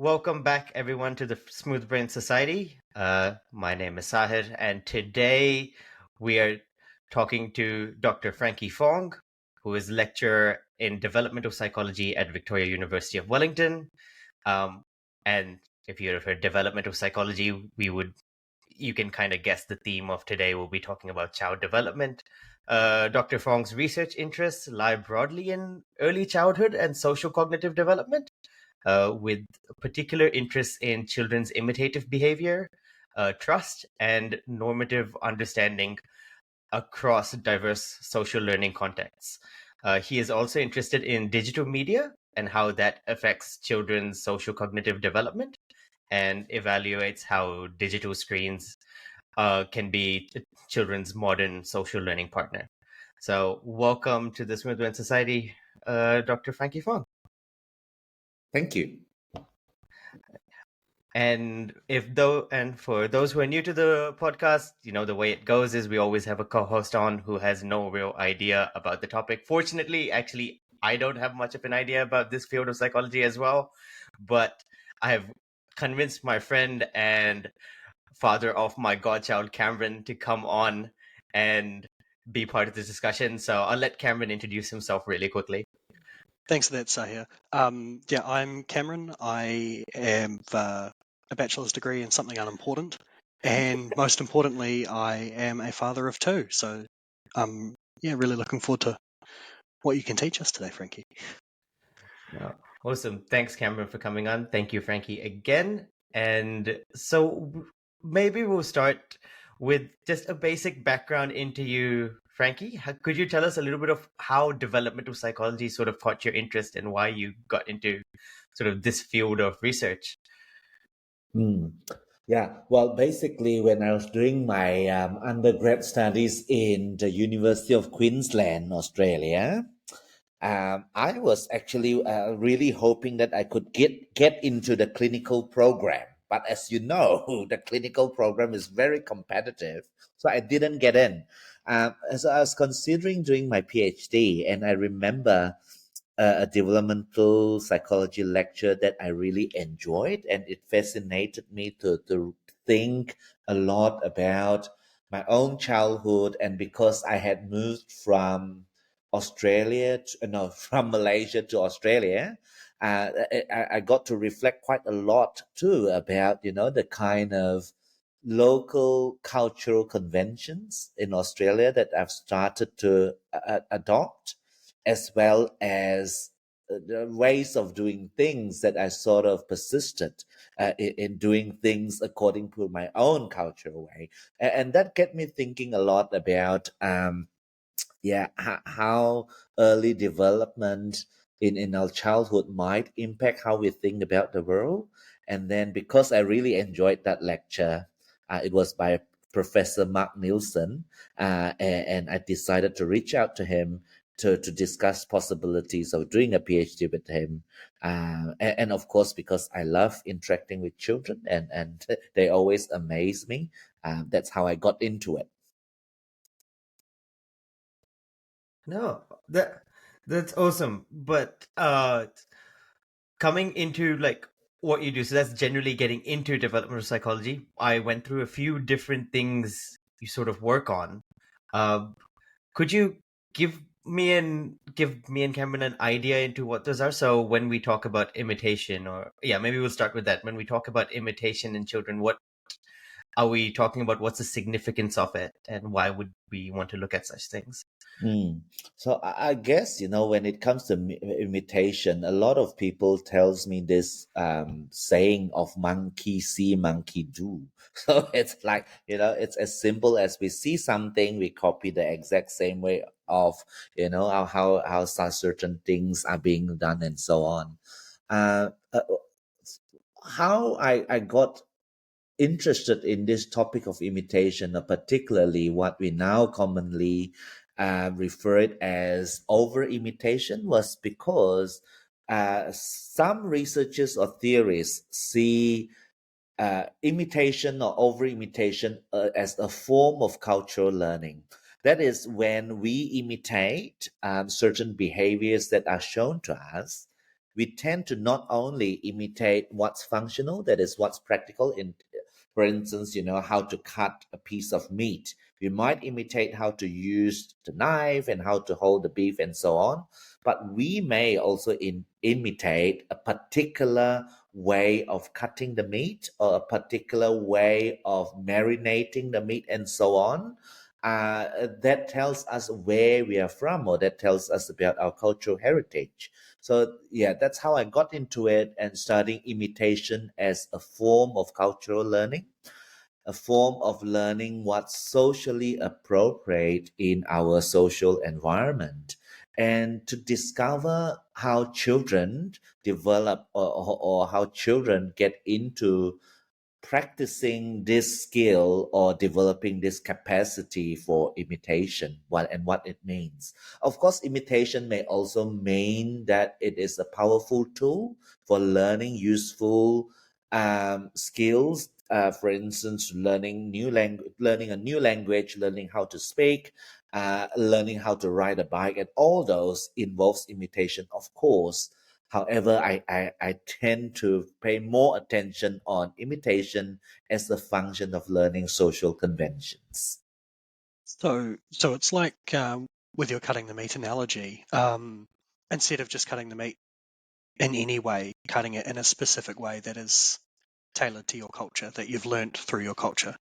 welcome back everyone to the Smooth Brain Society. My name is Sahir, and today we are talking to Dr. Frankie Fong, who is lecturer in developmental psychology at Victoria University of Wellington. And if you've heard developmental psychology, you can kind of guess the theme of today. We'll be talking about child development. Dr. Fong's research interests lie broadly in early childhood and socio-cognitive development, with particular interest in children's imitative behavior, trust, and normative understanding across diverse social learning contexts. He is also interested in digital media and how that affects children's social cognitive development, and evaluates how digital screens can be children's modern social learning partner. So, welcome to the Smooth Brain Society, Dr. Frankie Fong. Thank you. And for those who are new to the podcast, the way it goes is we always have a co-host on who has no real idea about the topic. Fortunately, actually, I don't have much of an idea about this field of psychology as well, but I have convinced my friend and father of my godchild, Cameron, to come on and be part of this discussion. So I'll let Cameron introduce himself really quickly. Thanks for that, Sahir. I'm Cameron. I have a bachelor's degree in something unimportant, and most importantly, I am a father of two. So, really looking forward to what you can teach us today, Frankie. Awesome. Thanks, Cameron, for coming on. Thank you, Frankie, again. And so maybe we'll start with just a basic background into you, Frankie. Could you tell us a little bit of how developmental psychology sort of caught your interest and why you got into sort of this field of research? Yeah, well, basically, when I was doing my undergrad studies in the University of Queensland, Australia, I was actually really hoping that I could get into the clinical program. But as you know, the clinical program is very competitive, so I didn't get in. So I was considering doing my PhD, and I remember a developmental psychology lecture that I really enjoyed, and it fascinated me to think a lot about my own childhood. And because I had moved from from Malaysia to Australia, I got to reflect quite a lot too about the kind of local cultural conventions in Australia that I've started to adopt, as well as the ways of doing things that I sort of persisted in doing things according to my own cultural way. And that get me thinking a lot about how early development in our childhood might impact how we think about the world. And then because I really enjoyed that lecture, it was by Professor Mark Nielsen, and I decided to reach out to him to discuss possibilities of doing a PhD with him. And of course, because I love interacting with children and they always amaze me, that's how I got into it. No, that's awesome. But coming into like what you do, so that's generally getting into developmental psychology. I went through a few different things you sort of work on. Could you give me and Cameron an idea into what those are? So when we talk about imitation, or maybe we'll start with that. When we talk about imitation in children, what are we talking about? What's the significance of it, and why would we want to look at such things? So I guess, when it comes to imitation, a lot of people tells me this saying of monkey see, monkey do. So it's like, it's as simple as we see something, we copy the exact same way of, how certain things are being done and so on. How I got interested in this topic of imitation, particularly what we now commonly refer it as over imitation, was because some researchers or theorists see imitation or over imitation as a form of cultural learning. That is, when we imitate certain behaviors that are shown to us, we tend to not only imitate what's functional, that is what's practical in, for instance, how to cut a piece of meat. We might imitate how to use the knife and how to hold the beef and so on, but we may also imitate a particular way of cutting the meat or a particular way of marinating the meat and so on. That tells us where we are from, or that tells us about our cultural heritage. So yeah, that's how I got into it and studying imitation as a form of cultural learning, a form of learning what's socially appropriate in our social environment, and to discover how children develop, or how children get into practicing this skill or developing this capacity for imitation, what it means. Of course, imitation may also mean that it is a powerful tool for learning useful skills. For instance, learning a new language, learning how to speak, learning how to ride a bike, and all those involves imitation, of course. However, I tend to pay more attention on imitation as a function of learning social conventions. So it's like with your cutting the meat analogy, instead of just cutting the meat in any way, cutting it in a specific way that is tailored to your culture, that you've learnt through your culture.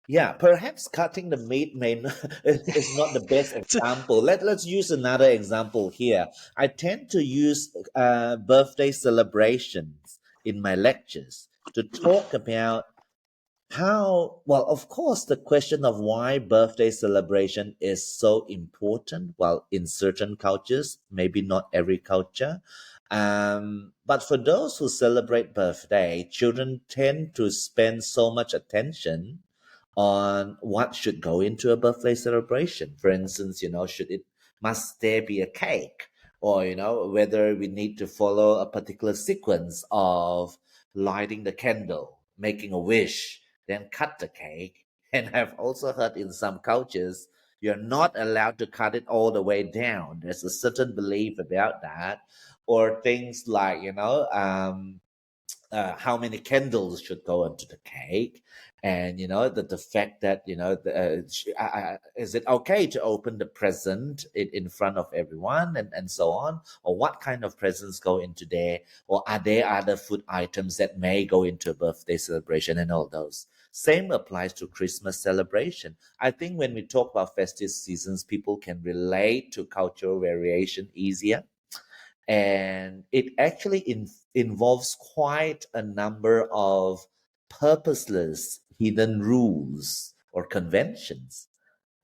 Yeah, perhaps cutting the meat may not, is not the best example. Let's use another example here. I tend to use birthday celebrations in my lectures to talk about how, well, of course, the question of why birthday celebration is so important, well, in certain cultures, maybe not every culture. But for those who celebrate birthday, children tend to spend so much attention on what should go into a birthday celebration. For instance, must there be a cake? Or, whether we need to follow a particular sequence of lighting the candle, making a wish, then cut the cake. And I've also heard in some cultures, you're not allowed to cut it all the way down. There's a certain belief about that. Or things like, how many candles should go into the cake, and the fact that is it okay to open the present in front of everyone, and so on, or what kind of presents go into there, or are there other food items that may go into a birthday celebration, and all those. Same applies to Christmas celebration. I think when we talk about festive seasons, people can relate to cultural variation easier, and it actually involves quite a number of purposeless hidden rules or conventions.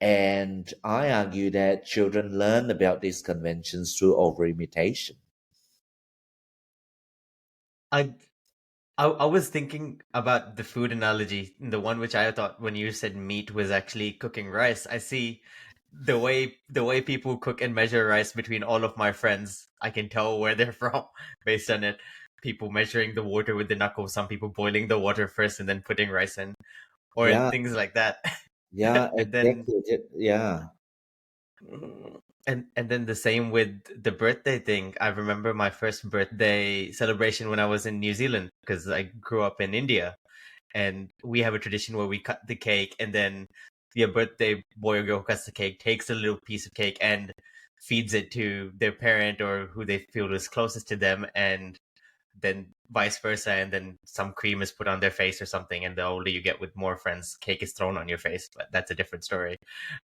And I argue that children learn about these conventions through over imitation. I I was thinking about the food analogy, the one which I thought when you said meat was actually cooking rice. I see the way people cook and measure rice between all of my friends. I can tell where they're from based on it. People measuring the water with the knuckles, some people boiling the water first and then putting rice in, or Yeah, things like that. yeah, And then exactly. Yeah, and then the same with the birthday thing. I remember my first birthday celebration when I was in New Zealand because I grew up in India, and we have a tradition where we cut the cake, and then your birthday boy or girl who cuts the cake takes a little piece of cake and feeds it to their parent or who they feel is closest to them, and then vice versa, and then some cream is put on their face or something, and the older you get with more friends, cake is thrown on your face, but that's a different story.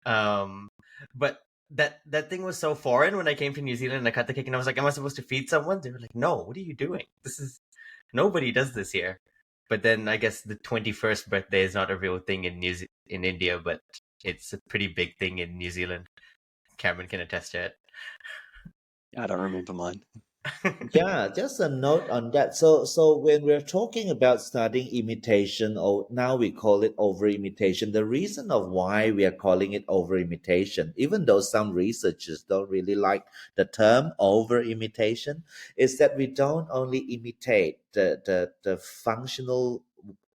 um but that thing was so foreign when I came to New Zealand and I cut the cake and I was like, am I supposed to feed someone? They were like, no, what are you doing? This is Nobody does this here. But then I guess the 21st birthday is not a real thing in India, but it's a pretty big thing in New Zealand. Cameron can attest to it. I don't remember mine. yeah. Just a note on that. So when we're talking about studying imitation, or now we call it over imitation, the reason of why we are calling it over imitation, even though some researchers don't really like the term over imitation, is that we don't only imitate the functional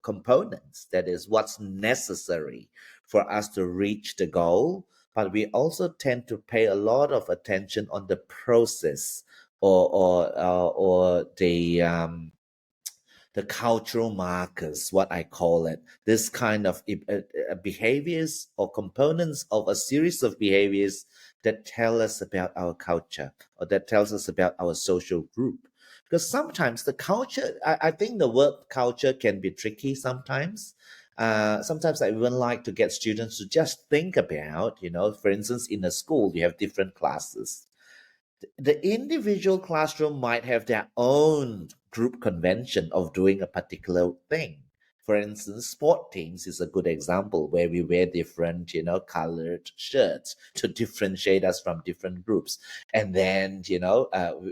components, that is what's necessary for us to reach the goal, but we also tend to pay a lot of attention on the process or the cultural markers, what I call it, this kind of behaviors or components of a series of behaviors that tell us about our culture or that tells us about our social group. Because sometimes the culture, I think the word culture can be tricky sometimes. Sometimes I even like to get students to just think about, for instance, in a school, you have different classes. The individual classroom might have their own group convention of doing a particular thing. For instance, sport teams is a good example where we wear different, colored shirts to differentiate us from different groups. And then,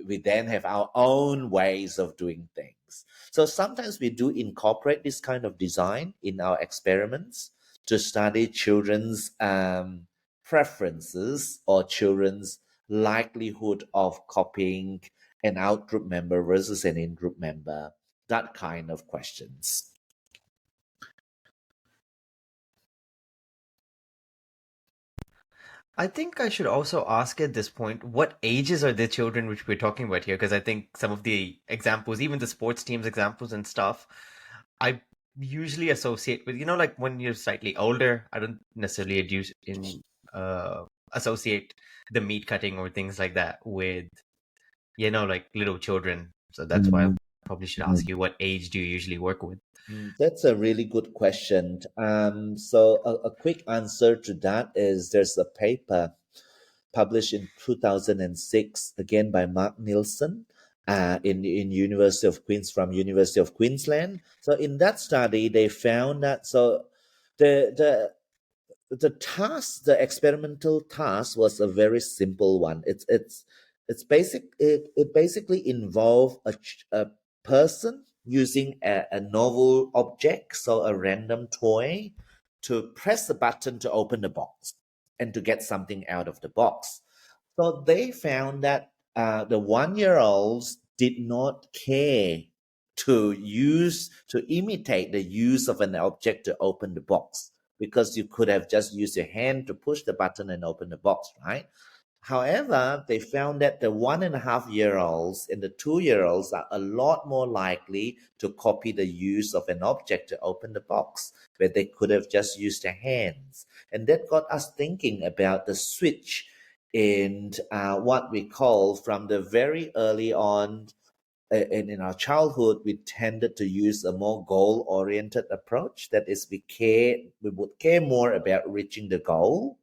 we then have our own ways of doing things. So sometimes we do incorporate this kind of design in our experiments to study children's preferences or children's likelihood of copying an out-group member versus an in-group member, that kind of questions. I think I should also ask at this point, what ages are the children which we're talking about here? Because I think some of the examples, even the sports teams examples and stuff, I usually associate with, like when you're slightly older, I don't necessarily associate the meat cutting or things like that with, like little children. So that's why I probably should ask you, what age do you usually work with? That's a really good question. So a quick answer to that is there's a paper published in 2006, again by Mark Nielsen, in University of University of Queensland. So in that study, they found that the the experimental task was a very simple one. It basically involved a person using a novel object, so a random toy, to press the button to open the box and to get something out of the box. So they found that the 1 year olds did not care to imitate the use of an object to open the box, because you could have just used your hand to push the button and open the box, right? However, they found that the 1.5 year olds and the 2 year olds are a lot more likely to copy the use of an object to open the box, where they could have just used their hands. And that got us thinking about the switch in what we call, from the very early on and in our childhood, we tended to use a more goal-oriented approach. That is, we would care more about reaching the goal.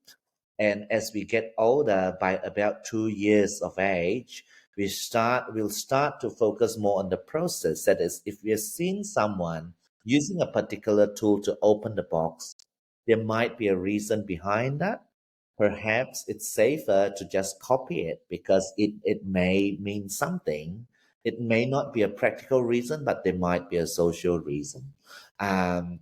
And as we get older, by about 2 years of age, we'll start to focus more on the process. That is, if we are seeing someone using a particular tool to open the box, there might be a reason behind that. Perhaps it's safer to just copy it because it may mean something. It may not be a practical reason, but there might be a social reason. Um,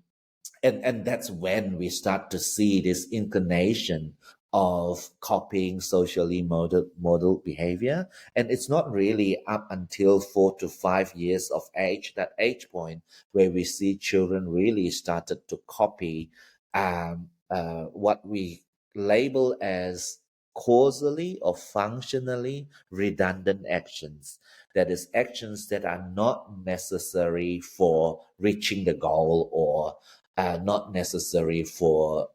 and that's when we start to see this inclination of copying socially modeled behavior. And it's not really up until 4 to 5 years of age, that age point, where we see children really started to copy what we label as causally or functionally redundant actions. That is, actions that are not necessary for reaching the goal, or not necessary for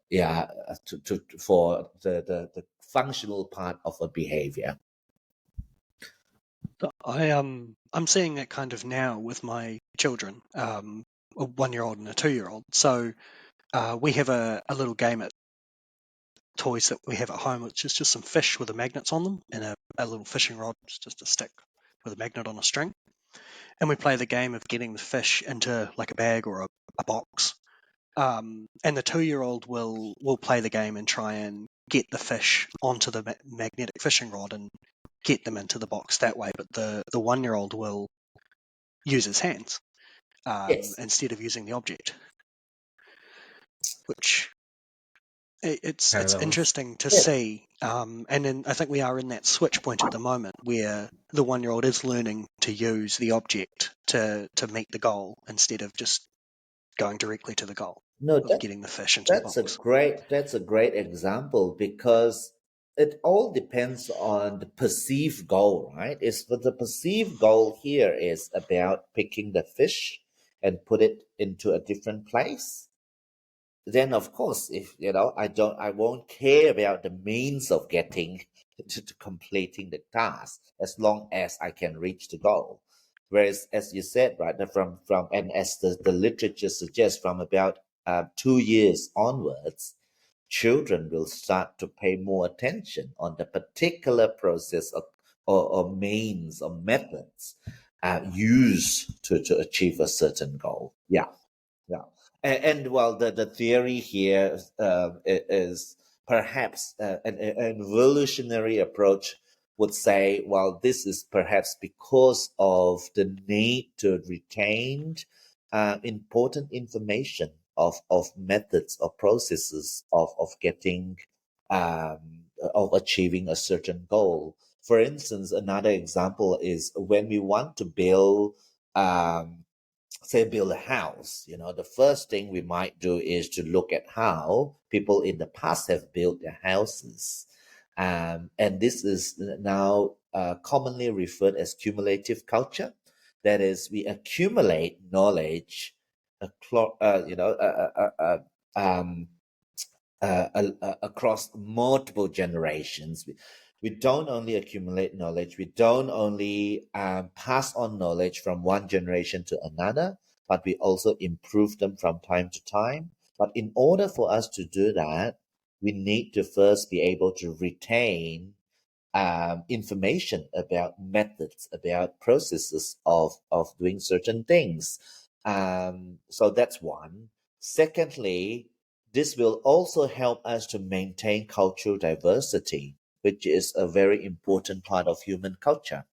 for the functional part of a behavior. I'm seeing that kind of now with my children, a 1 year old and a 2 year old. So we have a little game at toys that we have at home, which is just some fish with the magnets on them, and a little fishing rod. It's just a stick with a magnet on a string. And we play the game of getting the fish into like a bag or a box. And the 2 year old will play the game and try and get the fish onto the magnetic fishing rod and get them into the box that way. But the 1 year old will use his hands Yes. instead of using the object, which it's Parallels. interesting to Yes. see. And then I think we are in that switch point at the moment where the 1 year old is learning to use the object to meet the goal instead of just going directly to the goal No, of getting the fish into the box. that's a great example, because it all depends on the perceived goal, right? Is but the perceived goal here is about picking the fish and put it into a different place. Then of course, if I won't care about the means of getting to completing the task as long as I can reach the goal. Whereas, as you said, right, that from and as the literature suggests, from about 2 years onwards, children will start to pay more attention on the particular process or means or methods used to achieve a certain goal. Yeah. Yeah, and well, the theory here is perhaps an evolutionary approach would say, well, this is perhaps because of the need to retain important information of methods or processes of getting of achieving a certain goal. For instance, another example is when we want to build say build a house, the first thing we might do is to look at how people in the past have built their houses. And this is now commonly referred as cumulative culture. That is, we accumulate knowledge um, across multiple generations. We don't only accumulate knowledge, we don't only pass on knowledge from one generation to another, but we also improve them from time to time. But in order for us to do that, we need to first be able to retain information about methods, about processes of doing certain things. So that's one. Secondly, this will also help us to maintain cultural diversity, which is a very important part of human culture.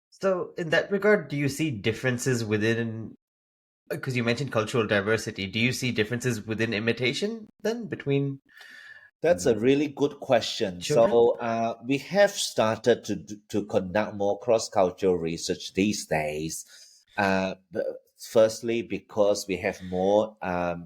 So, in that regard, do you see differences within, because you mentioned cultural diversity, do you see differences within imitation then between That's a really good question. children? So we have started to conduct more cross-cultural research these days. Firstly, because we have more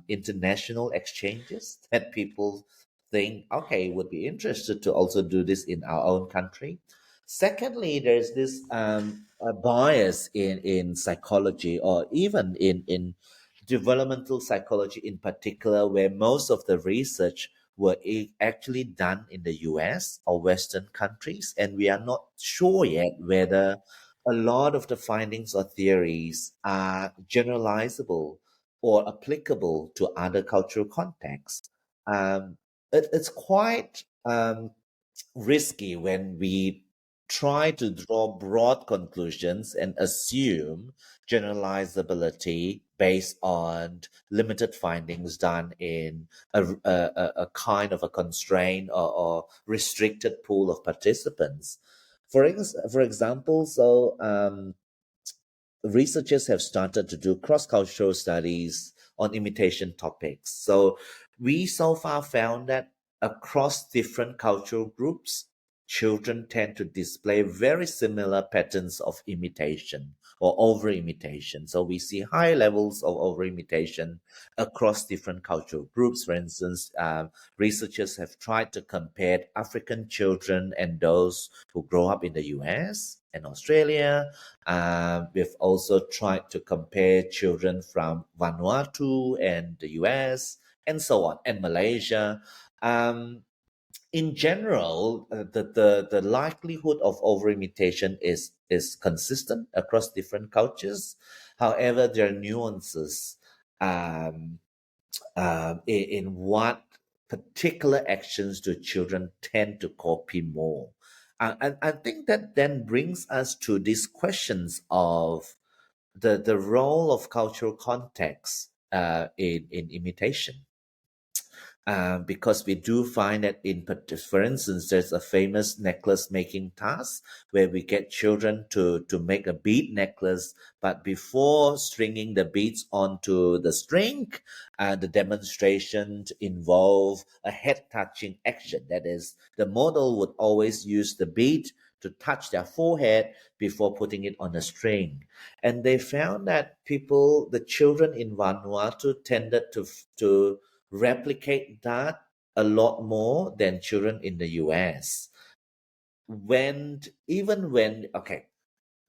international exchanges that people think, okay, would be interested to also do this in our own country. Secondly, there's this a bias in psychology or even in developmental psychology in particular, where most of the research were actually done in the US or Western countries, and we are not sure yet whether a lot of the findings or theories are generalizable or applicable to other cultural contexts. It's quite risky when we try to draw broad conclusions and assume generalizability based on limited findings done in a kind of a constrained or restricted pool of participants. For example, researchers have started to do cross-cultural studies on imitation topics. So we so far found that across different cultural groups, children tend to display very similar patterns of imitation or over imitation. So we see high levels of over imitation across different cultural groups. For instance, researchers have tried to compare African children and those who grow up in the US and Australia. We've also tried to compare children from Vanuatu and the US and so on, and Malaysia. Um, in general, the likelihood of over-imitation is consistent across different cultures. However, there are nuances um, in what particular actions do children tend to copy more. And I think that then brings us to these questions of the role of cultural context in imitation. Because we do find that for instance, there's a famous necklace making task where we get children to make a bead necklace, but before stringing the beads onto the string, the demonstration involve a head touching action. That is, the model would always use the bead to touch their forehead before putting it on a string. And they found that the children in Vanuatu tended to replicate that a lot more than children in the US. Okay,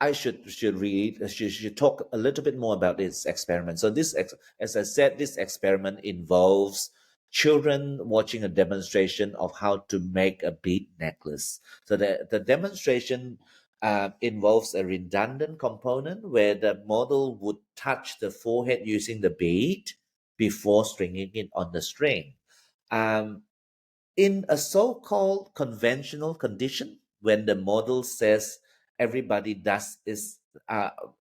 I should talk a little bit more about this experiment. So as I said, this experiment involves children watching a demonstration of how to make a bead necklace. So the demonstration involves a redundant component where the model would touch the forehead using the bead before stringing it on the string. Um, in a so-called conventional condition, when the model says everybody does is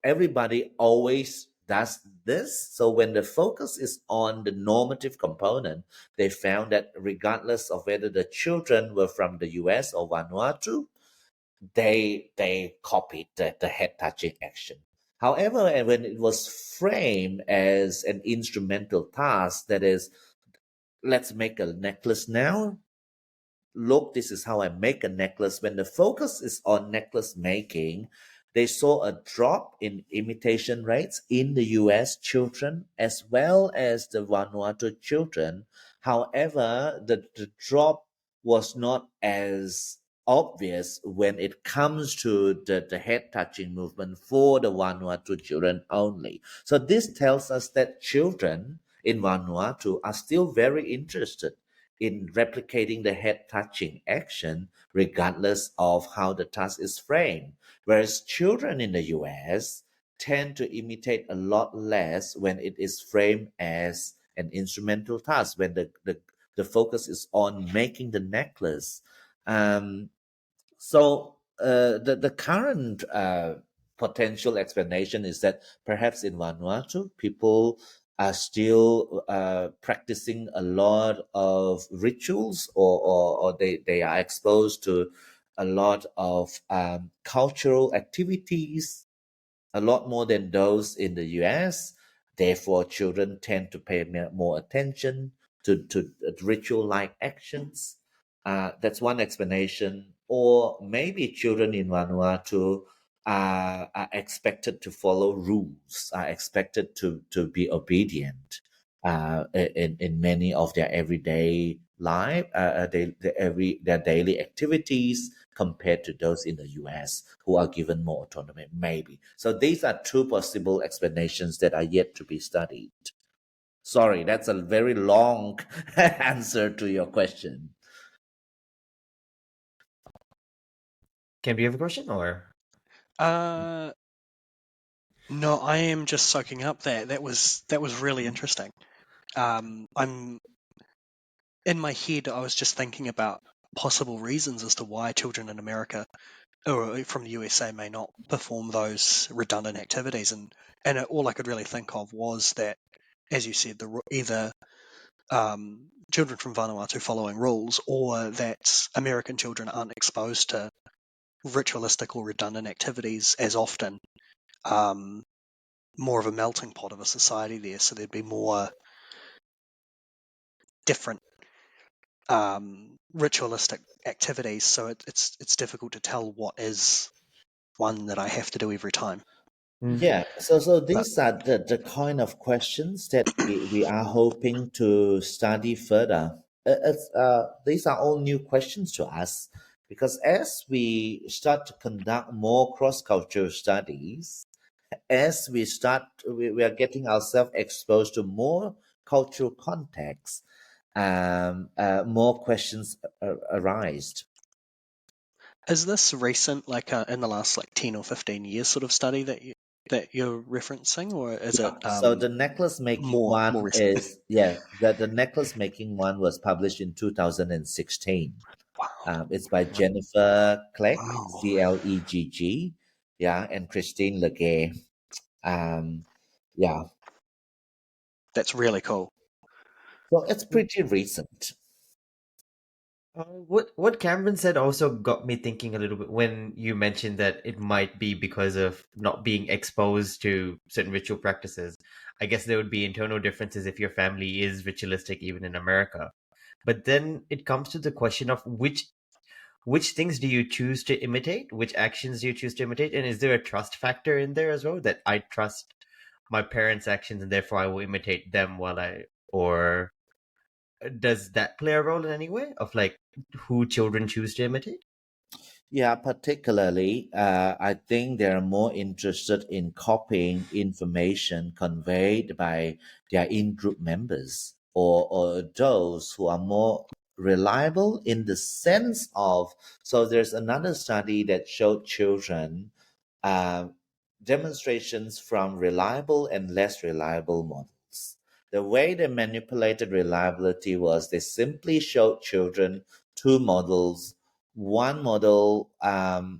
everybody always does this. So when the focus is on the normative component, they found that regardless of whether the children were from the US or Vanuatu, they copied the head touching action. However, and when it was framed as an instrumental task, that is, let's make a necklace now, look, this is how I make a necklace. When the focus is on necklace making, they saw a drop in imitation rates in the US children as well as the Vanuatu children. However, the drop was not as obvious when it comes to the head touching movement for the Vanuatu children only. So this tells us that children in Vanuatu are still very interested in replicating the head touching action, regardless of how the task is framed. Whereas children in the US tend to imitate a lot less when it is framed as an instrumental task, when the focus is on making the necklace. The current potential explanation is that perhaps in Vanuatu, people are still practicing a lot of rituals, or they are exposed to a lot of cultural activities, a lot more than those in the US. Therefore, children tend to pay more attention to ritual-like actions. That's one explanation. Or maybe children in Vanuatu are expected to follow rules, are expected to be obedient in many of their everyday life, their daily activities, compared to those in the US who are given more autonomy, maybe. So these are two possible explanations that are yet to be studied. Sorry, that's a very long answer to your question. Cam, do you have a question or? No, I am just soaking up that. That was really interesting. I'm in my head. I was just thinking about possible reasons as to why children in America or from the USA may not perform those redundant activities, and all I could really think of was that, as you said, either children from Vanuatu following rules, or that American children aren't exposed to ritualistic or redundant activities as often. More of a melting pot of a society there, so there'd be more different ritualistic activities. So it's difficult to tell what is one that I have to do every time. Yeah, so these are the kind of questions that we are hoping to study further. These are all new questions to us because as we start to conduct more cross-cultural studies, as we are getting ourselves exposed to more cultural contexts, more questions arise. Is this recent, like in the last 10 or 15 years sort of study that you're referencing, or is it So the necklace making more one recent? the necklace making one was published in 2016. Wow. It's by Jennifer Clegg, Wow. Clegg, yeah, and Christine Legay. Yeah, That's really cool. so it's pretty recent. What Cameron said also got me thinking a little bit when you mentioned that it might be because of not being exposed to certain ritual practices. I guess there would be internal differences if your family is ritualistic even in America. But then it comes to the question of which things do you choose to imitate? Which actions do you choose to imitate? And is there a trust factor in there as well, that I trust my parents' actions and therefore I will imitate them or does that play a role in any way of like who children choose to imitate? Yeah, particularly, I think they're more interested in copying information conveyed by their in-group members, or those who are more reliable in the sense of. So there's another study that showed children uh, demonstrations from reliable and less reliable models. The way they manipulated reliability was they simply showed children two models, one model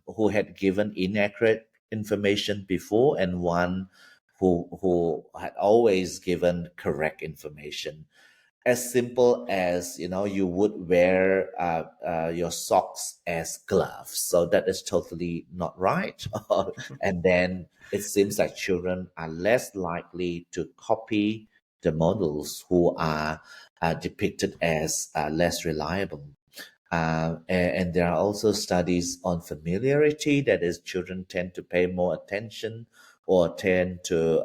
who had given inaccurate information before, and one who had always given correct information. As simple as, you would wear your socks as gloves, so that is totally not right. And then it seems like children are less likely to copy the models who are depicted as less reliable. And there are also studies on familiarity, that is, children tend to pay more attention or tend to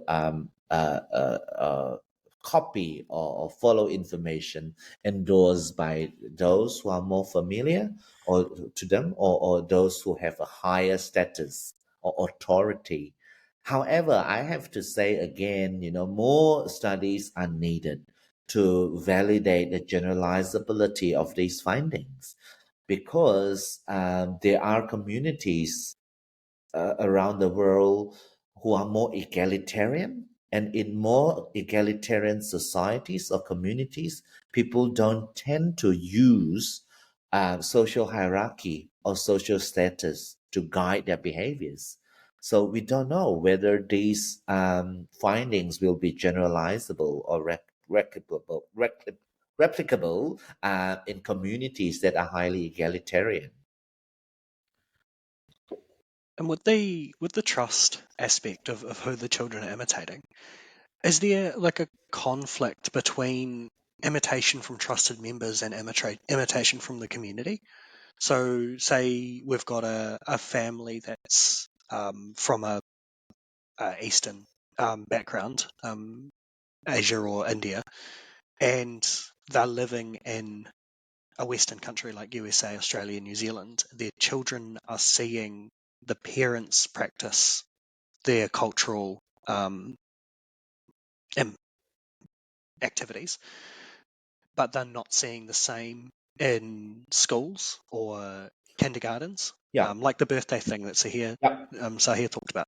copy or follow information endorsed by those who are more familiar or to them, or those who have a higher status or authority. However, I have to say again, more studies are needed to validate the generalizability of these findings, because there are communities around the world who are more egalitarian. And in more egalitarian societies or communities, people don't tend to use social hierarchy or social status to guide their behaviors. So we don't know whether these findings will be generalizable or replicable in communities that are highly egalitarian. And with the trust aspect of who the children are imitating, is there like a conflict between imitation from trusted members and imitation from the community? So, say we've got a family that's from a Eastern background, Asia or India, and they're living in a Western country like USA, Australia, New Zealand. Their children are seeing the parents practice their cultural im- activities, but they're not seeing the same in schools or kindergartens, Yeah. like the birthday thing that Yeah. Sahir talked about.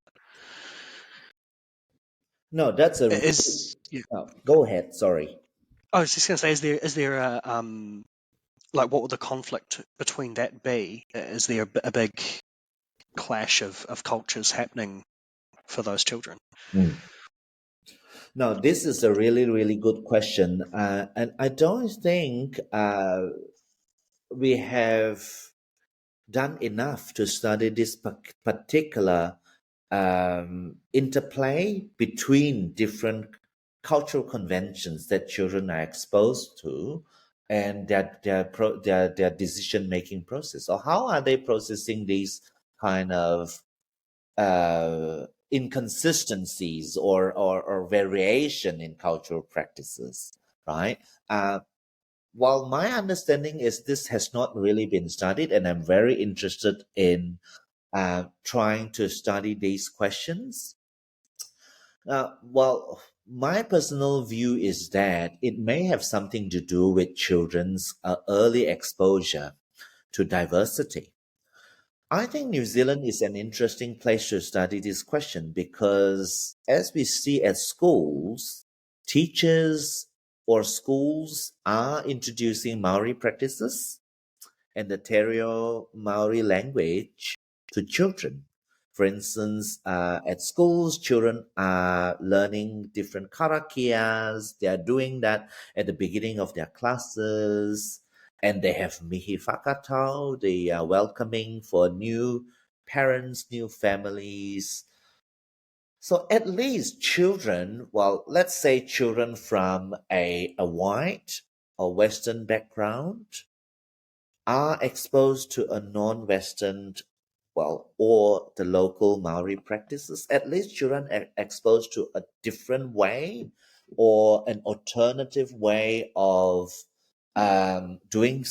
No, that's a really. Is yeah. Go ahead. Sorry. I was just going to say, is there a like what would the conflict between that be? Is there a big clash of cultures happening for those children? Mm. No, this is a really, really good question. And I don't think we have done enough to study this particular interplay between different cultural conventions that children are exposed to, and their decision making process, or how are they processing these kind of inconsistencies, or variation in cultural practices, right? While my understanding is this has not really been studied, and I'm very interested in trying to study these questions. Well, my personal view is that it may have something to do with children's early exposure to diversity. I think New Zealand is an interesting place to study this question, because as we see at schools, teachers or schools are introducing Maori practices and the Tereo Maori language to children. For instance, at schools, children are learning different karakias. They are doing that at the beginning of their classes. And they have mihi whakatau, the welcoming for new parents, new families. So at least children, well, let's say children from a white or Western background, are exposed to a non-Western, well, or the local Maori practices. At least children are exposed to a different way or an alternative way of doing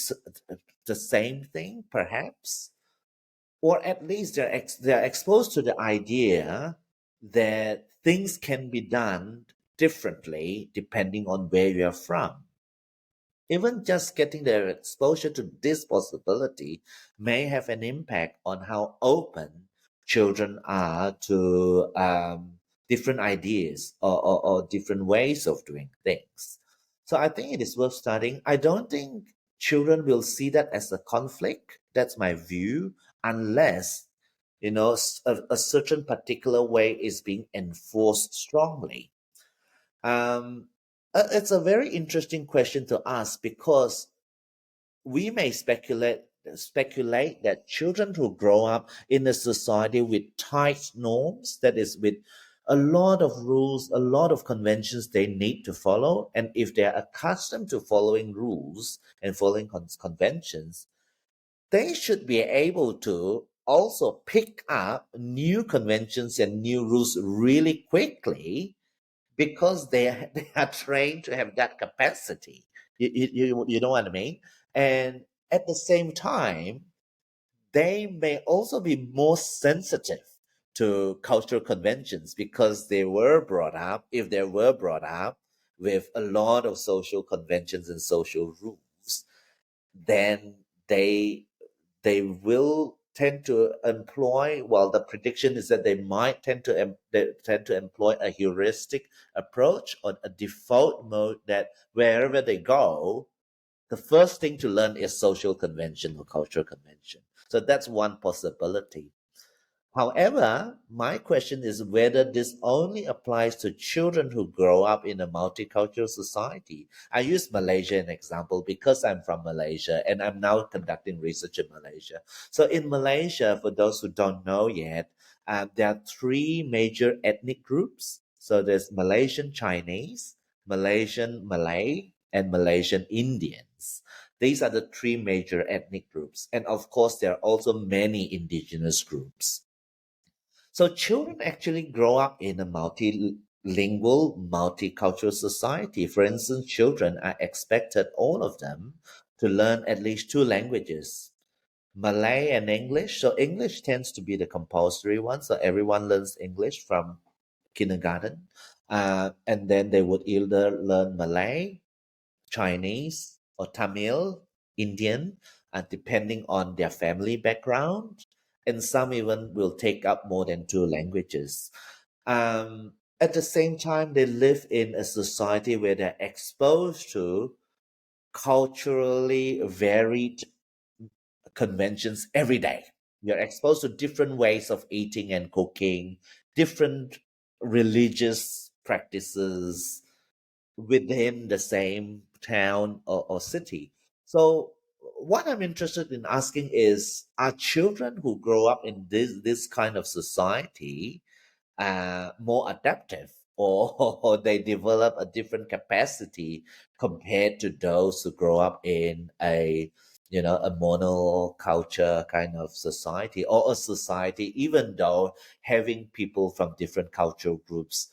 the same thing, perhaps, or at least they're exposed to the idea that things can be done differently depending on where you're from. Even just getting their exposure to this possibility may have an impact on how open children are to different ideas or different ways of doing things. So I think it is worth studying. I don't think children will see that as a conflict. That's my view, unless a certain particular way is being enforced strongly. Um, it's a very interesting question to ask because we may speculate that children who grow up in a society with tight norms, that is, with a lot of rules, a lot of conventions they need to follow, and if they are accustomed to following rules and following conventions, they should be able to also pick up new conventions and new rules really quickly because they are trained to have that capacity. You know what I mean? And at the same time, they may also be more sensitive to cultural conventions because if they were brought up with a lot of social conventions and social rules, then they they will tend to employ, well, the prediction is that they might tend to employ a heuristic approach or a default mode that wherever they go, the first thing to learn is social convention or cultural convention. So that's one possibility. However, my question is whether this only applies to children who grow up in a multicultural society. I use Malaysia as an example because I'm from Malaysia and I'm now conducting research in Malaysia. So in Malaysia, for those who don't know yet, there are three major ethnic groups. So there's Malaysian Chinese, Malaysian Malay, and Malaysian Indians. These are the three major ethnic groups. And of course, there are also many indigenous groups. So children actually grow up in a multilingual, multicultural society. For instance, children are expected, all of them, to learn at least two languages, Malay and English. So English tends to be the compulsory one. So everyone learns English from kindergarten. And then they would either learn Malay, Chinese, or Tamil, Indian, depending on their family background. And some even will take up more than two languages. At the same time, they live in a society where they're exposed to culturally varied conventions every day. You're exposed to different ways of eating and cooking, different religious practices, within the same town or city. So what I'm interested in asking is, are children who grow up in this kind of society more adaptive, or they develop a different capacity compared to those who grow up in a monoculture kind of society, or a society even though having people from different cultural groups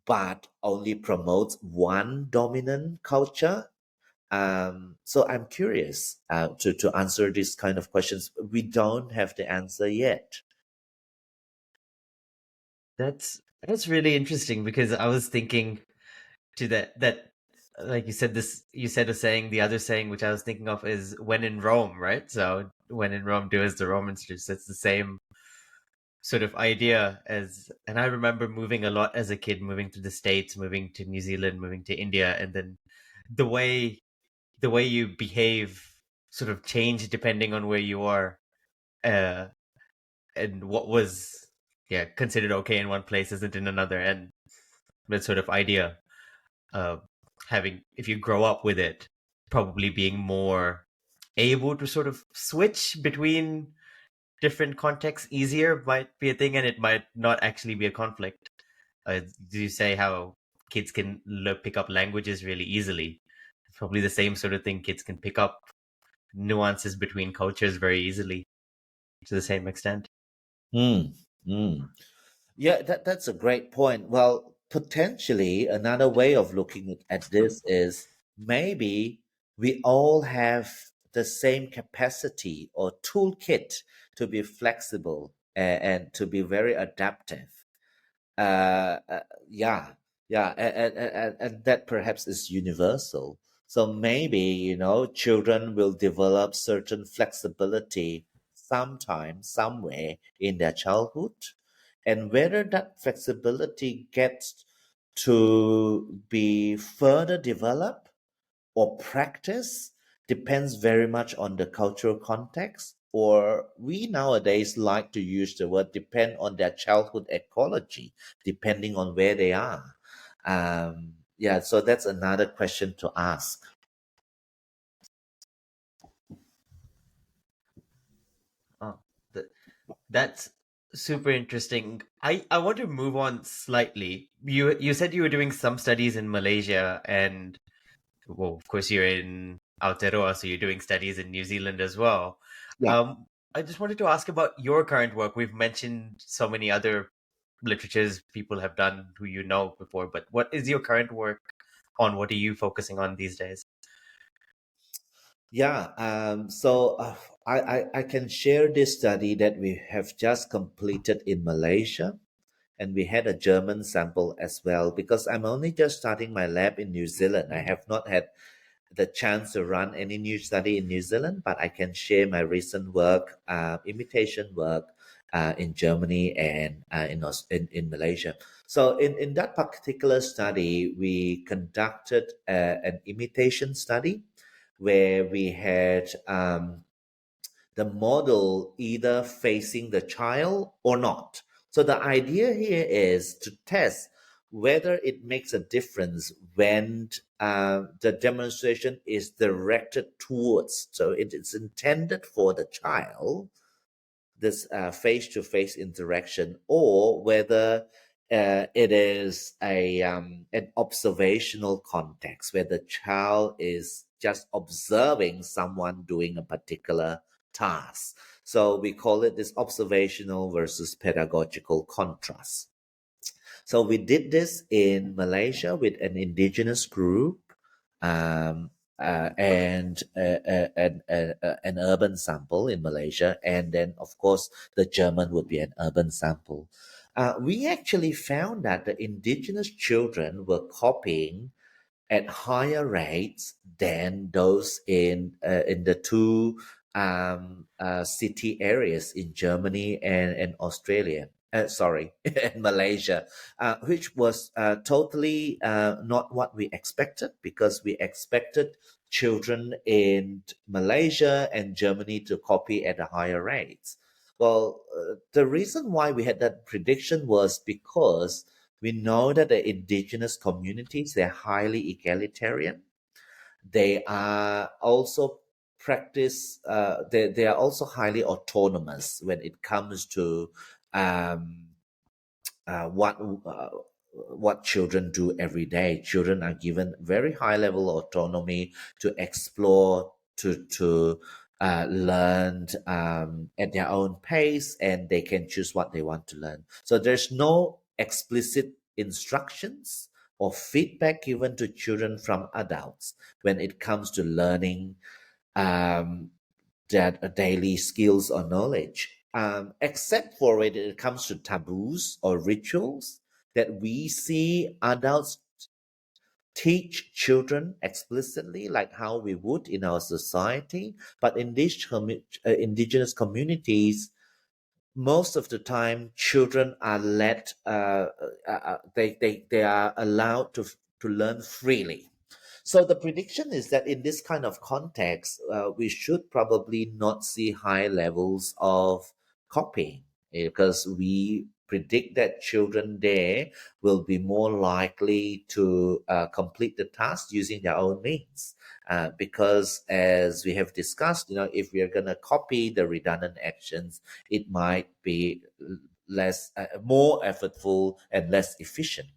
but only promotes one dominant culture. So I'm curious to answer these kind of questions. We don't have the answer yet. That's really interesting because I was thinking to that like you said a saying, the other saying which I was thinking of is when in Rome, right? So when in Rome, do as the Romans do. So it's the same sort of idea as, and I remember moving a lot as a kid, moving to the States, moving to New Zealand, moving to India, and then the way you behave sort of change depending on where you are, uh, and what was considered okay in one place isn't in another, and that sort of idea of having, if you grow up with it, probably being more able to sort of switch between different contexts easier might be a thing, and it might not actually be a conflict. Do you say how kids can pick up languages really easily? It's probably the same sort of thing. Kids can pick up nuances between cultures very easily to the same extent. Mm, mm. Yeah, that's a great point. Well, potentially another way of looking at this is maybe we all have the same capacity or toolkit to be flexible and to be very adaptive. uh, uh, yeah, yeah, and that perhaps is universal. So maybe, children will develop certain flexibility sometime, somewhere in their childhood. And whether that flexibility gets to be further developed or practice depends very much on the cultural context, or we nowadays like to use the word depend on their childhood ecology, depending on where they are. Yeah, so that's another question to ask. Oh, that's super interesting. I want to move on slightly. You said you were doing some studies in Malaysia, and well, of course you're in Aotearoa, so you're doing studies in New Zealand as well. Yeah. I just wanted to ask about your current work. We've mentioned so many other literatures people have done who you know before, but what is your current work on? What are you focusing on these days? Yeah, I can share this study that we have just completed in Malaysia, and we had a German sample as well, because I'm only just starting my lab in New Zealand. I have not had the chance to run any new study in New Zealand, but I can share my recent work, imitation work, in Germany and in Malaysia. So in that particular study, we conducted an imitation study where we had the model either facing the child or not. So the idea here is to test whether it makes a difference when the demonstration is directed towards. So it is intended for the child, this face-to-face interaction, or whether it is an observational context where the child is just observing someone doing a particular task. So we call it this observational versus pedagogical contrast. So we did this in Malaysia with an indigenous group, um, and an urban sample in Malaysia, and then of course the German would be an urban sample. We actually found that the indigenous children were copying at higher rates than those in the two city areas in Germany and Australia. Sorry, in Malaysia, which was totally not what we expected, because we expected children in Malaysia and Germany to copy at a higher rates. Well, the reason why we had that prediction was because we know that the indigenous communities, they're highly egalitarian. They are also they are also highly autonomous when it comes to um, uh, what uh, what children do every day. Children are given very high level of autonomy to explore, to learn at their own pace, and they can choose what they want to learn. So there's no explicit instructions or feedback given to children from adults when it comes to learning um, that daily skills or knowledge, except for when it comes to taboos or rituals that we see adults teach children explicitly, like how we would in our society. But in these indigenous communities, most of the time, children are they are allowed to learn freely. So the prediction is that in this kind of context, we should probably not see high levels of copying, because we predict that children there will be more likely to complete the task using their own means. Because as we have discussed, if we are going to copy the redundant actions, it might be more effortful and less efficient.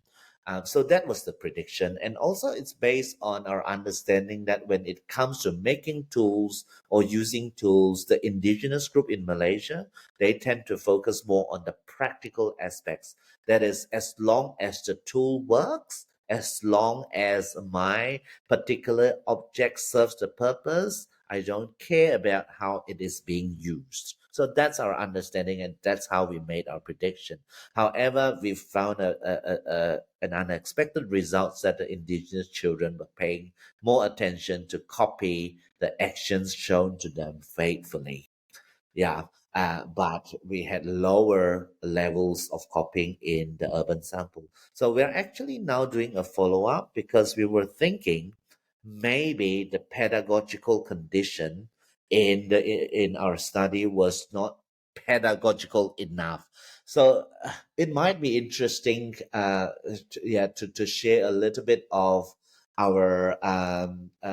So that was the prediction. And also, it's based on our understanding that when it comes to making tools or using tools, the indigenous group in Malaysia, they tend to focus more on the practical aspects. That is, as long as the tool works, As long as my particular object serves the purpose, I don't care about how it is being used. So that's our understanding, and that's how we made our prediction. However, we found an unexpected result that the indigenous children were paying more attention to copy the actions shown to them faithfully. Yeah, but we had lower levels of copying in the urban sample. So we're actually now doing a follow up because we were thinking maybe the pedagogical condition in our study was not pedagogical enough. So it might be interesting, to share a little bit of our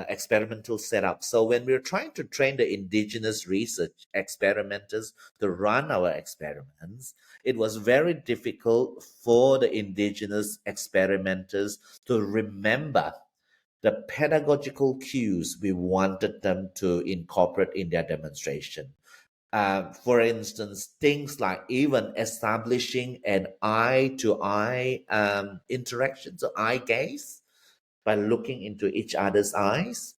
experimental setup. So when we're trying to train the indigenous research experimenters to run our experiments, it was very difficult for the indigenous experimenters to remember the pedagogical cues we wanted them to incorporate in their demonstration. For instance, things like even establishing an eye-to-eye interaction, so eye gaze, by looking into each other's eyes,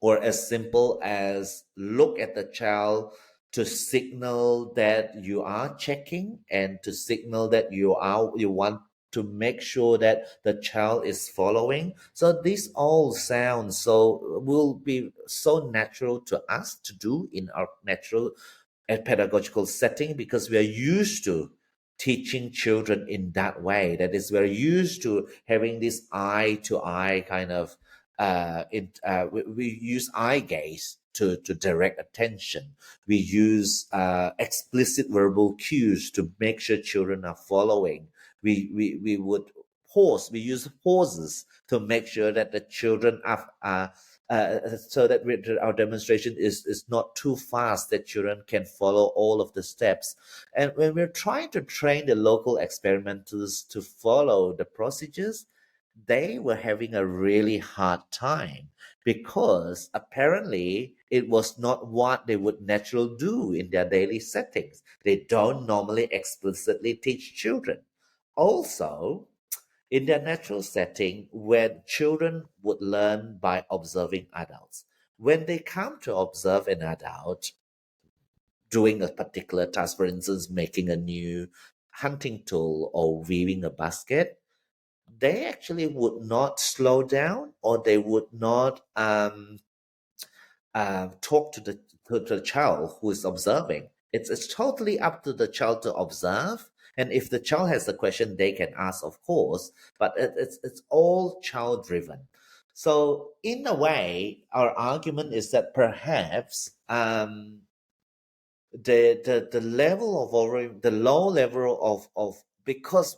or as simple as look at the child to signal that you are checking and to signal that you want to make sure that the child is following. So these all sound so will be so natural to us to do in our natural and pedagogical setting because we are used to teaching children in that way. That is, we're used to having this eye to eye kind of we use eye gaze to direct attention. We use explicit verbal cues to make sure children are following. We would pause. We use pauses to make sure that the children are so that our demonstration is not too fast, that children can follow all of the steps. And when we're trying to train the local experimenters to follow the procedures, they were having a really hard time because apparently it was not what they would naturally do in their daily settings. They don't normally explicitly teach children. Also, in their natural setting, when children would learn by observing adults, when they come to observe an adult doing a particular task, for instance, making a new hunting tool or weaving a basket, they actually would not slow down, or they would not talk to the child who is observing. It's totally up to the child to observe. And if the child has a question, they can ask, of course, but it's all child driven. So in a way, our argument is that perhaps the level of the low level of because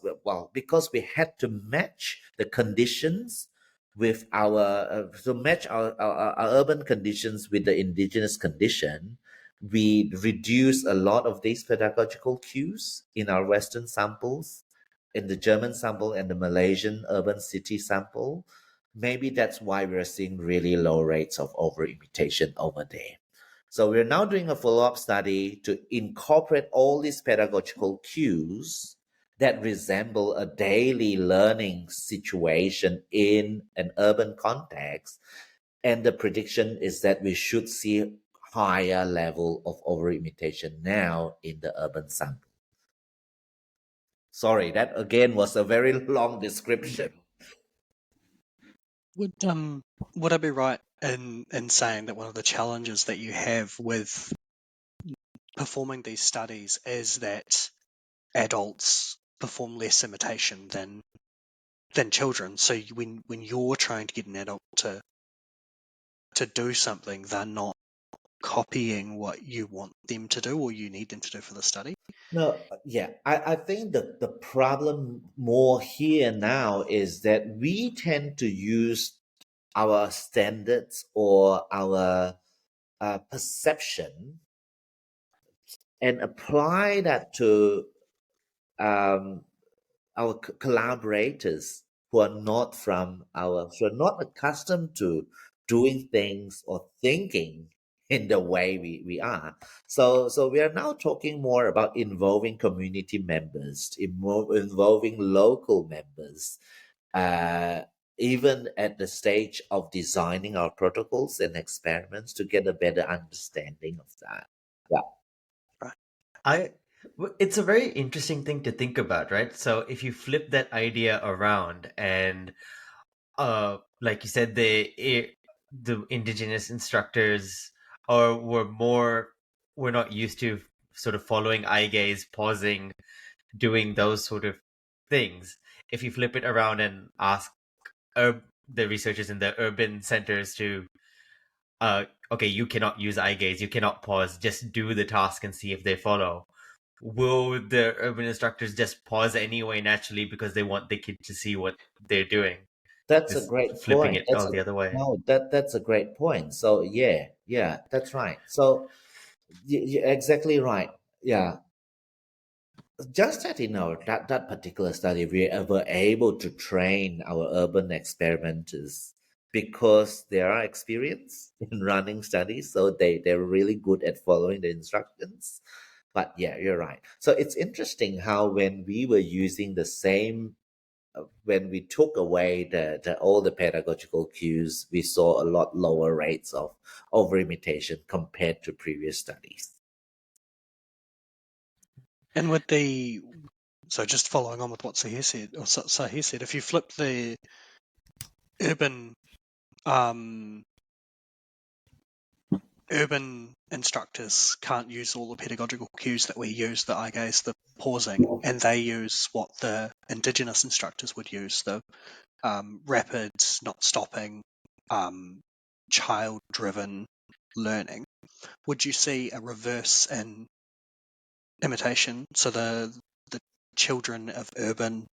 we had to match the conditions with our to match our urban conditions with the indigenous condition, we reduce a lot of these pedagogical cues in our Western samples, in the German sample and the Malaysian urban city sample. Maybe that's why we're seeing really low rates of over imitation over there. So we're now doing a follow-up study to incorporate all these pedagogical cues that resemble a daily learning situation in an urban context. And the prediction is that we should see higher level of over-imitation now in the urban sample. Sorry, that again was a very long description. Would I be right in saying that one of the challenges that you have with performing these studies is that adults perform less imitation than children? So when you're trying to get an adult to do something, they're not copying what you want them to do or you need them to do for the study? No, yeah, I think the problem more here now is that we tend to use our standards or our perception and apply that to um, our collaborators who are not accustomed to doing things or thinking in the way we are. So we are now talking more about involving community members, involving local members, even at the stage of designing our protocols and experiments to get a better understanding of that. Yeah. It's a very interesting thing to think about, right? So if you flip that idea around and like you said, the indigenous instructors or were not used to sort of following eye gaze, pausing, doing those sort of things. If you flip it around and ask the researchers in the urban centers to okay, you cannot use eye gaze, you cannot pause, just do the task and see if they follow. Will the urban instructors just pause anyway naturally because they want the kid to see what they're doing? That's a Is great flipping point. it all the other way. No, that's a great point. So yeah, that's right. So you're exactly right. Yeah, just that in our that particular study, we were able to train our urban experimenters because they are experienced in running studies, so they're really good at following the instructions. But yeah, you're right. So it's interesting how when we were using the same when we took away the all the pedagogical cues, we saw a lot lower rates of over imitation compared to previous studies. And so just following on with what Sahir said, if you flip the urban urban instructors can't use all the pedagogical cues that we use, the eye gaze, the pausing, and they use what the indigenous instructors would use, the rapid, not stopping, child-driven learning. Would you see a reverse in imitation? So the children of urban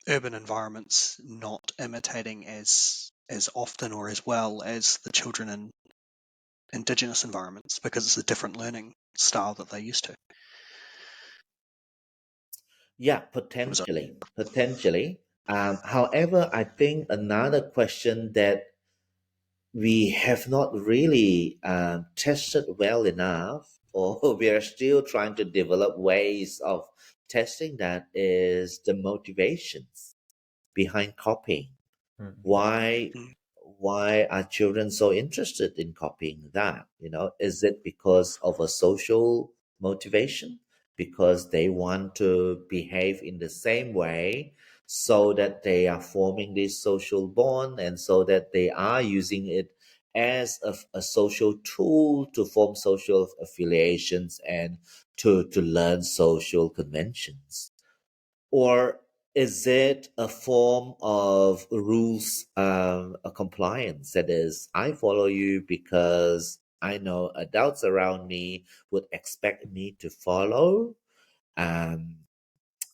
environments not imitating as often or as well as the children in indigenous environments because it's a different learning style that they're used to. Yeah, potentially. However, I think another question that we have not really tested well enough, or we are still trying to develop ways of testing that, is the motivations behind copying. Mm. Why Mm. why are children so interested in copying that? Is it because of a social motivation? Because they want to behave in the same way so that they are forming this social bond and so that they are using it as a social tool to form social affiliations and to learn social conventions? Or is it a form of rules, a compliance? That is, I follow you because I know adults around me would expect me to follow. Um,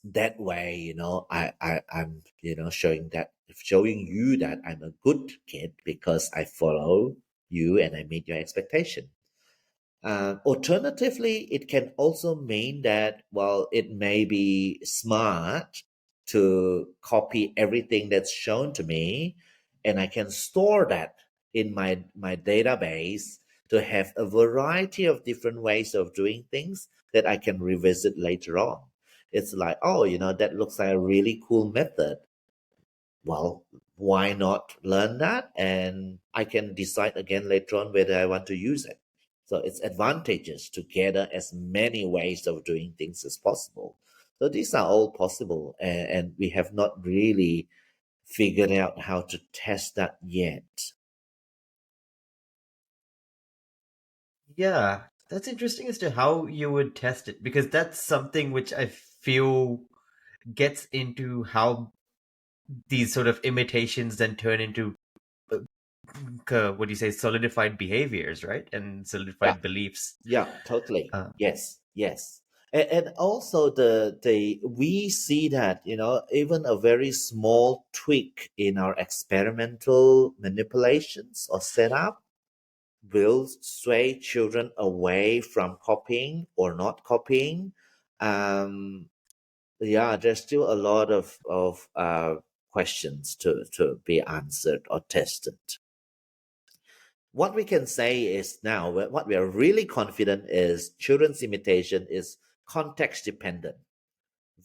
that way, I'm showing you that I'm a good kid because I follow you and I meet your expectation. Alternatively, it can also mean that, well, it may be smart to copy everything that's shown to me, and I can store that in my database to have a variety of different ways of doing things that I can revisit later on. It's like, oh, that looks like a really cool method. Well, why not learn that? And I can decide again later on whether I want to use it. So it's advantageous to gather as many ways of doing things as possible. So these are all possible, and we have not really figured out how to test that yet. Yeah, that's interesting as to how you would test it because that's something which I feel gets into how these sort of imitations then turn into what do you say, solidified behaviors, right? And Yeah, solidified beliefs. yeah, totally. Uh, Yes. And also the we see that even a very small tweak in our experimental manipulations or setup will sway children away from copying or not copying. Yeah, there's still a lot of questions to be answered or tested. What we can say is now, what we are really confident is children's imitation is context dependent.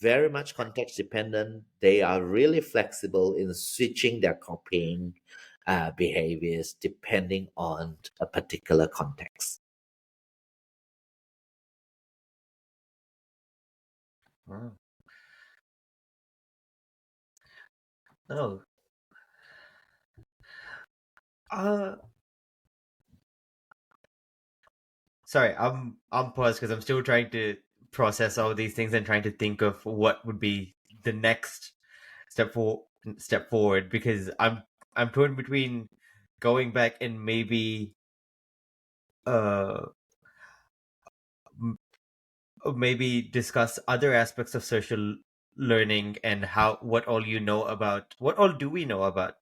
very much context dependent. They are really flexible in switching their copying behaviors depending on a particular context. Oh. Oh. Uh, Sorry, I'm paused because I'm still trying to process all these things and trying to think of what would be the next step step forward because I'm torn between going back and uh m- maybe discuss other aspects of social learning and how what all do we know about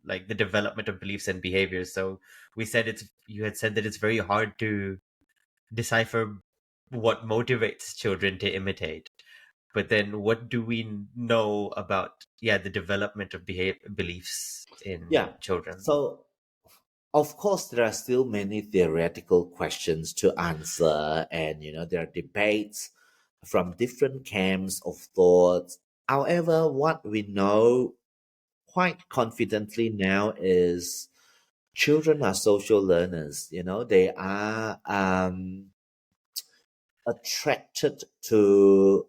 like the development of beliefs and behaviors. So you had said that it's very hard to decipher what motivates children to imitate. But then what do we know about the development of beliefs in Yeah. children? So, of course, there are still many theoretical questions to answer, and there are debates from different camps of thought. However, what we know quite confidently now is children are social learners. They are attracted to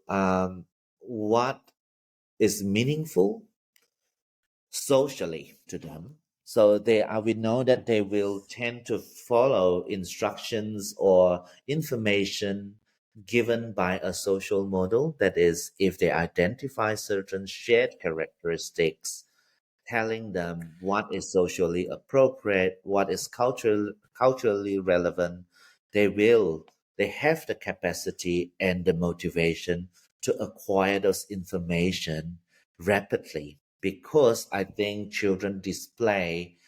what is meaningful socially to them. So we know that they will tend to follow instructions or information given by a social model. That is, if they identify certain shared characteristics, telling them what is socially appropriate, what is culturally relevant, they have the capacity and the motivation to acquire those information rapidly because I think children display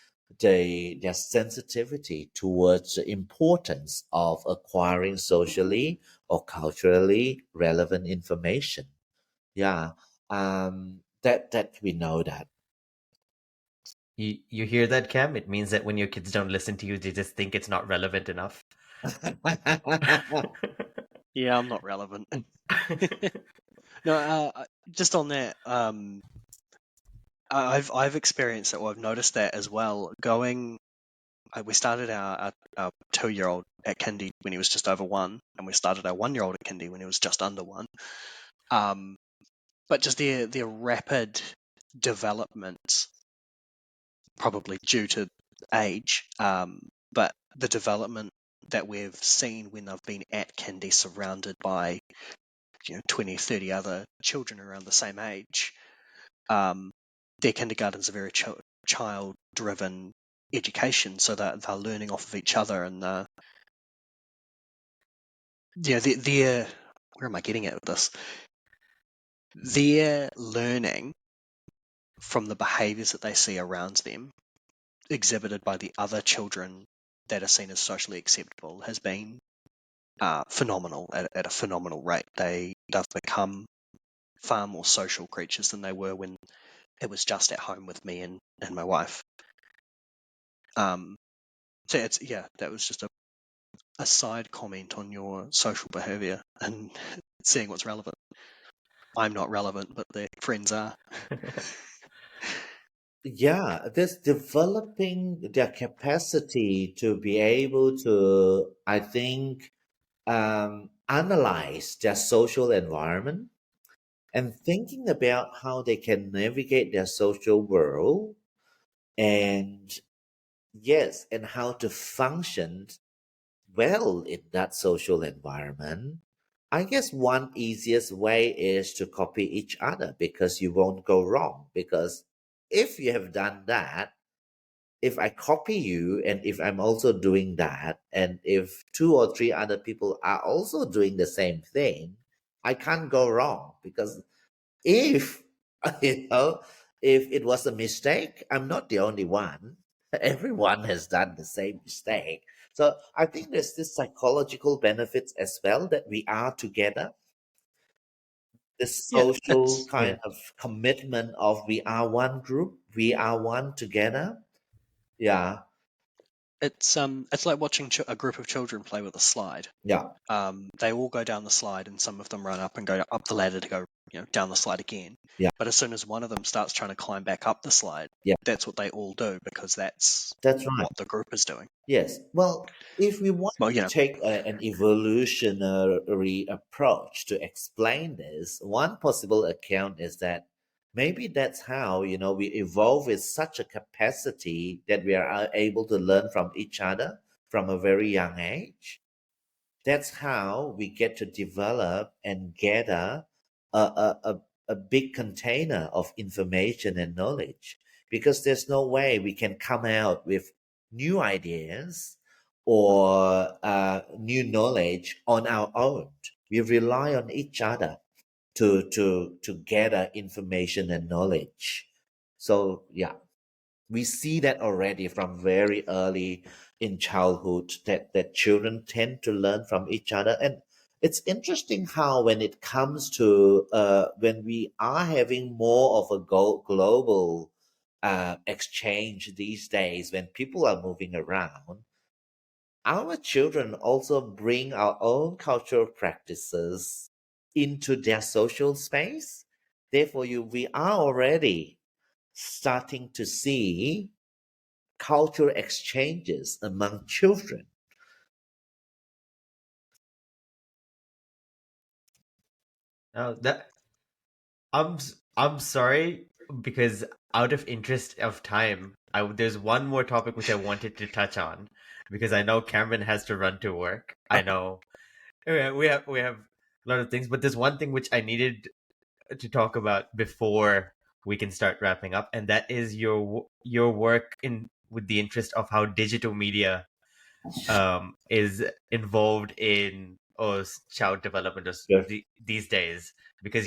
their sensitivity towards the importance of acquiring socially or culturally relevant information. Yeah, that we know that. You hear that, Cam? It means that when your kids don't listen to you, they just think it's not relevant enough. Yeah, I'm not relevant. No, just on that, I've experienced it, or I've noticed that as well. We started our 2-year-old at kindy when he was just over 1, and we started our 1-year-old at kindy when he was just under 1. But just their rapid development, probably due to age, but the development that we've seen when they've been at kindy surrounded by 20, 30 other children around the same age, their kindergarten's a very child-driven education, so that they're learning off of each other, and they're where am I getting at with this? They're learning from the behaviours that they see around them, exhibited by the other children that are seen as socially acceptable, has been phenomenal at a phenomenal rate. They've become far more social creatures than they were when it was just at home with me and my wife. So that was just a side comment on your social behaviour and seeing what's relevant. I'm not relevant, but their friends are. Yeah, this developing their capacity to be able to, I think, analyze their social environment and thinking about how they can navigate their social world and yes, and how to function well in that social environment. I guess one easiest way is to copy each other because you won't go wrong. Because if you have done that, if I copy you and if I'm also doing that, and if 2 or 3 other people are also doing the same thing, I can't go wrong because if you know if it was a mistake, I'm not the only one. Everyone has done the same mistake. So I think there's this psychological benefits as well that we are together. This Yeah, social kind of commitment of we are one group, we are one together. Yeah, it's like watching a group of children play with a slide. yeah. They all go down the slide, and some of them run up and go up the ladder to go down the slide again. Yeah. But as soon as one of them starts trying to climb back up the slide, Yeah. that's what they all do, because that's That's right. what the group is doing. Yes. Well, if we want Well, to take an evolutionary approach to explain this, one possible account is that maybe that's how, we evolve with such a capacity that we are able to learn from each other from a very young age. That's how we get to develop and gather a big container of information and knowledge, because there's no way we can come out with new ideas or new knowledge on our own. We rely on each other to gather information and knowledge. So yeah, we see that already from very early in childhood, that children tend to learn from each other. And it's interesting how when it comes to when we are having more of a global exchange these days, when people are moving around, our children also bring our own cultural practices into their social space. Therefore, we are already starting to see cultural exchanges among children. Now that I'm sorry, because out of interest of time, there's one more topic which I wanted to touch on, because I know Cameron has to run to work. I know we have a lot of things, but there's one thing which I needed to talk about before we can start wrapping up, and that is your work in with the interest of how digital media is involved in child development Yes. these days. Because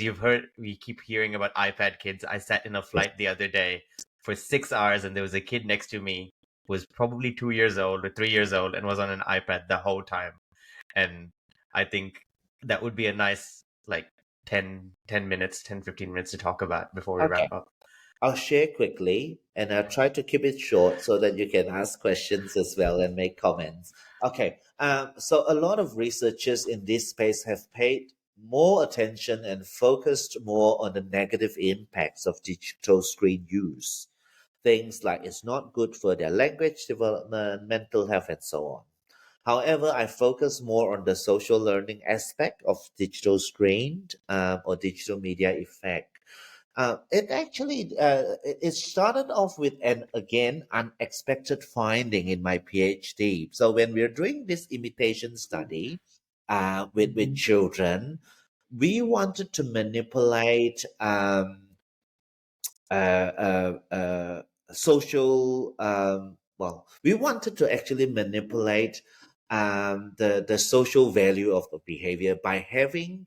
we keep hearing about iPad kids. I sat in a flight the other day for 6 hours, and there was a kid next to me who was probably 2 years old or 3 years old and was on an iPad the whole time. And I think that would be a nice, like, 10 minutes, 10, 15 minutes to talk about before we Okay. wrap up. I'll share quickly, and I'll try to keep it short so that you can ask questions as well and make comments. Okay, so a lot of researchers in this space have paid more attention and focused more on the negative impacts of digital screen use. Things like it's not good for their language development, mental health, and so on. However, I focus more on the social learning aspect of digital screen or digital media effect. It started off with an again unexpected finding in my PhD. So when we're doing this imitation study with children, we wanted to manipulate social we wanted to actually manipulate the social value of the behavior by having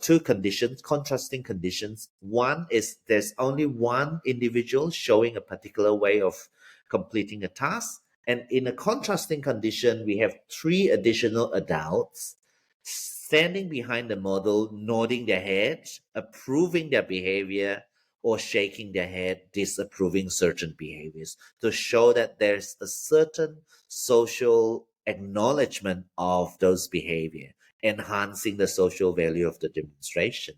two conditions, contrasting conditions. One is there's only one individual showing a particular way of completing a task, and in a contrasting condition we have three additional adults standing behind the model, nodding their heads, approving their behavior, or shaking their head, disapproving certain behaviors, to show that there's a certain social acknowledgement of those behavior, enhancing the social value of the demonstration.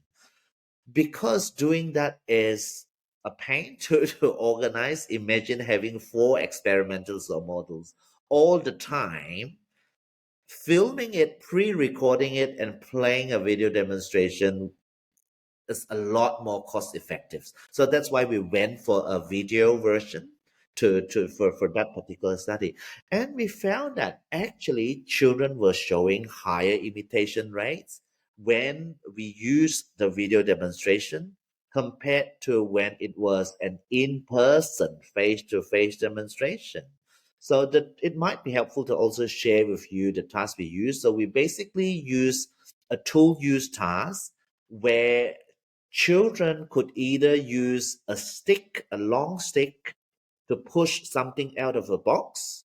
Because doing that is a pain to organize, imagine having 4 experimentals or models all the time, filming it, pre-recording it, and playing a video demonstration is a lot more cost effective. So that's why we went for a video version for that particular study. And we found that actually children were showing higher imitation rates when we used the video demonstration compared to when it was an in-person face-to-face demonstration. So that it might be helpful to also share with you the task we use. So we basically use a tool use task where children could either use a stick, a long stick, to push something out of a box,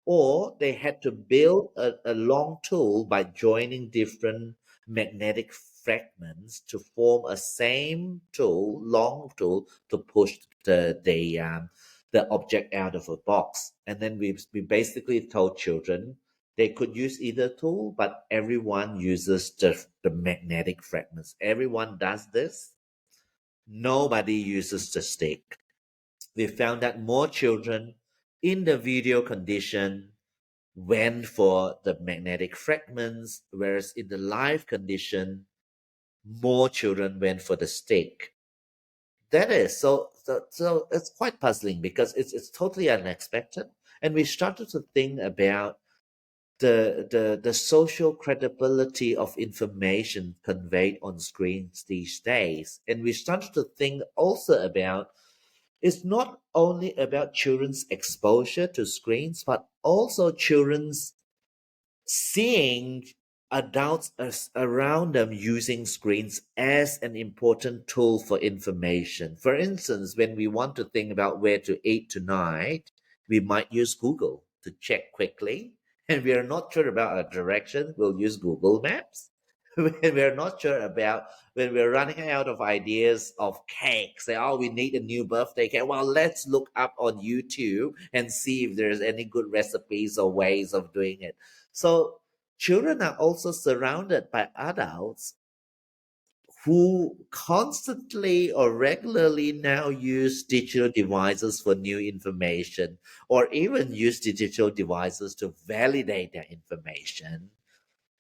or they had to build a long tool by joining different magnetic fragments to form a same tool, long tool, to push the object out of a box. And then we basically told children They could use either tool, but everyone uses the magnetic fragments. Everyone does this. Nobody uses the stick. We found that more children in the video condition went for the magnetic fragments, whereas in the live condition, more children went for the stick. That is so it's quite puzzling because it's totally unexpected. And we started to think about the social credibility of information conveyed on screens these days. And we started to think also about it's not only about children's exposure to screens, but also children's seeing adults around them using screens as an important tool for information. For instance, when we want to think about where to eat tonight, we might use Google to check quickly. And we are not sure about our direction, we'll use Google Maps. When we're not sure about when we're running out of ideas of cake, say, oh, we need a new birthday cake. Well, let's look up on YouTube and see if there's any good recipes or ways of doing it. So children are also surrounded by adults who constantly or regularly now use digital devices for new information or even use digital devices to validate their information.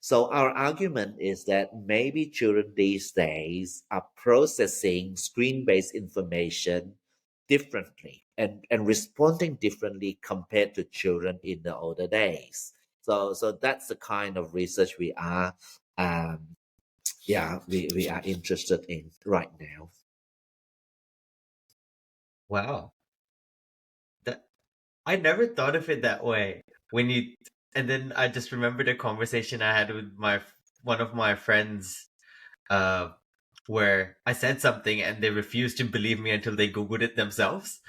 So our argument is that maybe children these days are processing screen-based information differently and responding differently compared to children in the older days. So that's the kind of research we are we are interested in right now. Wow. That I never thought of it that way. When you and then I just remembered a conversation I had with one of my friends, uh, where I said something and they refused to believe me until they Googled it themselves.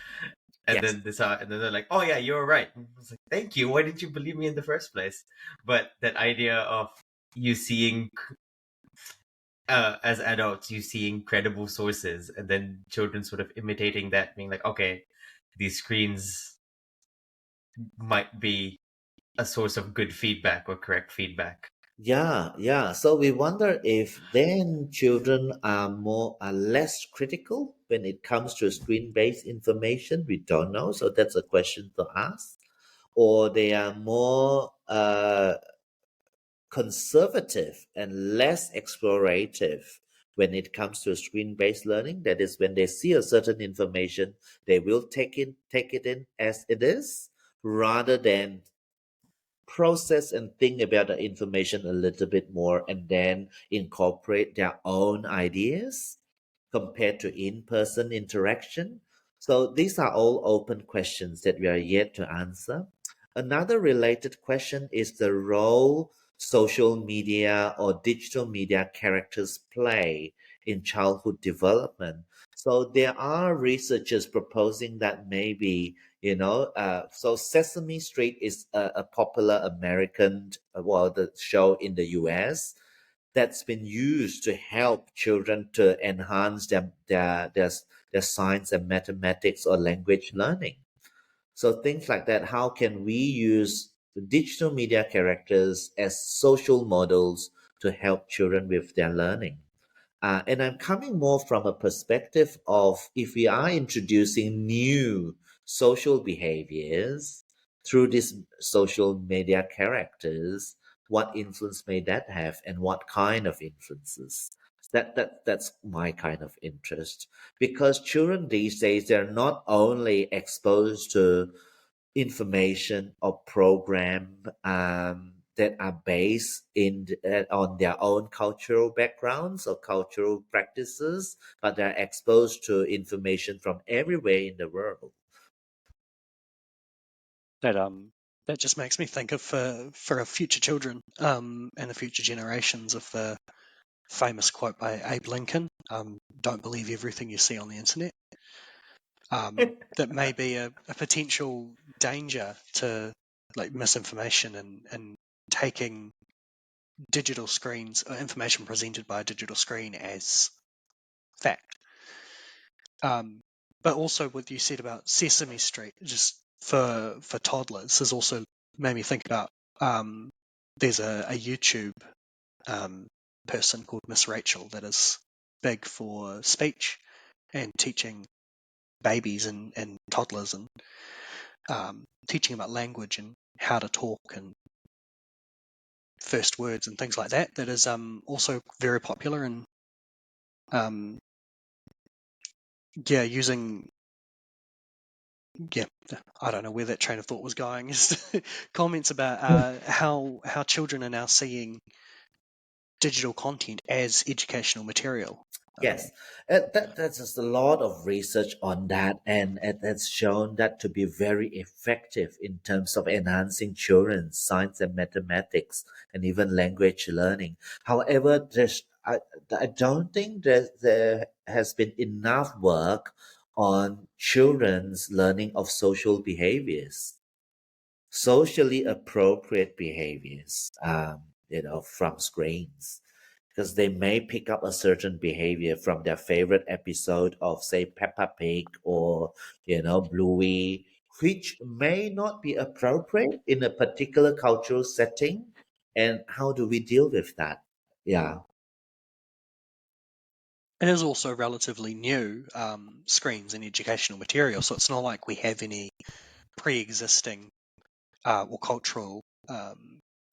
And Yes. then and then they're like, "Oh yeah, you're right." I was like, "Thank you. Why didn't you believe me in the first place?" But that idea of you seeing, as adults, you seeing credible sources, and then children sort of imitating that, being like, "Okay, these screens might be a source of good feedback or correct feedback." Yeah. So we wonder if then children are less critical when it comes to screen-based information. We don't know, so that's a question to ask. Or they are more conservative and less explorative when it comes to screen-based learning. That is, when they see a certain information, they will take it in as it is, rather than process and think about the information a little bit more and then incorporate their own ideas compared to in-person interaction. So these are all open questions that we are yet to answer. Another related question is the role social media or digital media characters play in childhood development. So there are researchers proposing that maybe so Sesame Street is a popular American, the show in the US that's been used to help children to enhance their science and mathematics or language learning. So things like that, how can we use the digital media characters as social models to help children with their learning? And I'm coming more from a perspective of if we are introducing new social behaviors through these social media characters, what influence may that have and what kind of influences? That's my kind of interest because children these days they're not only exposed to information or program that are based on their own cultural backgrounds or cultural practices, but they're exposed to information from everywhere in the world. That just makes me think of for our future children and the future generations of the famous quote by Abe Lincoln, "Don't believe everything you see on the internet." That may be a potential danger to like misinformation and taking digital screens or information presented by a digital screen as fact. But also what you said about Sesame Street, just for toddlers, has also made me think about there's a YouTube person called Miss Rachel that is big for speech and teaching babies and toddlers and teaching about language and how to talk and first words and things like that. That is also very popular and using I don't know where that train of thought was going. Just comments about how children are now seeing digital content as educational material. Yes, that's just a lot of research on that, and it has shown that to be very effective in terms of enhancing children's science and mathematics and even language learning. However, I don't think that there has been enough work on children's learning of social behaviors, socially appropriate behaviors, from screens, because they may pick up a certain behavior from their favorite episode of, say, Peppa Pig or, Bluey, which may not be appropriate in a particular cultural setting. And how do we deal with that? Yeah. It is also relatively new screens and educational material, so it's not like we have any pre-existing or cultural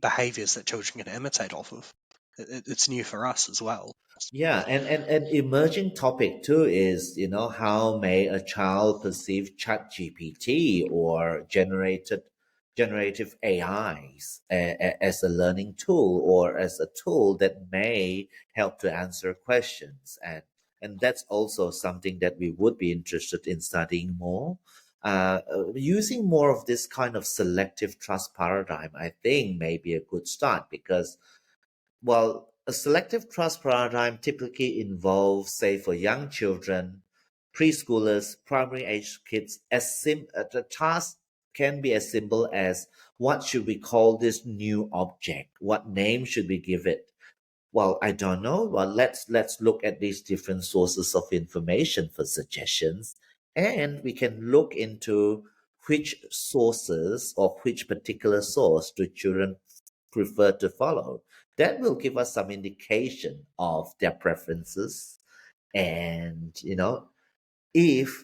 behaviours that children can imitate off of. It's new for us as well. Yeah, and an emerging topic too is, how may a child perceive ChatGPT or generative AIs as a learning tool or as a tool that may help to answer questions, and that's also something that we would be interested in studying more. Using more of this kind of selective trust paradigm, I think, may be a good start because, well, a selective trust paradigm typically involves, say, for young children, preschoolers, primary age kids, the task can be as simple as, what should we call this new object? What name should we give it? Well, I don't know. Well, let's look at these different sources of information for suggestions, and we can look into which sources or which particular source do children prefer to follow. That will give us some indication of their preferences. And, if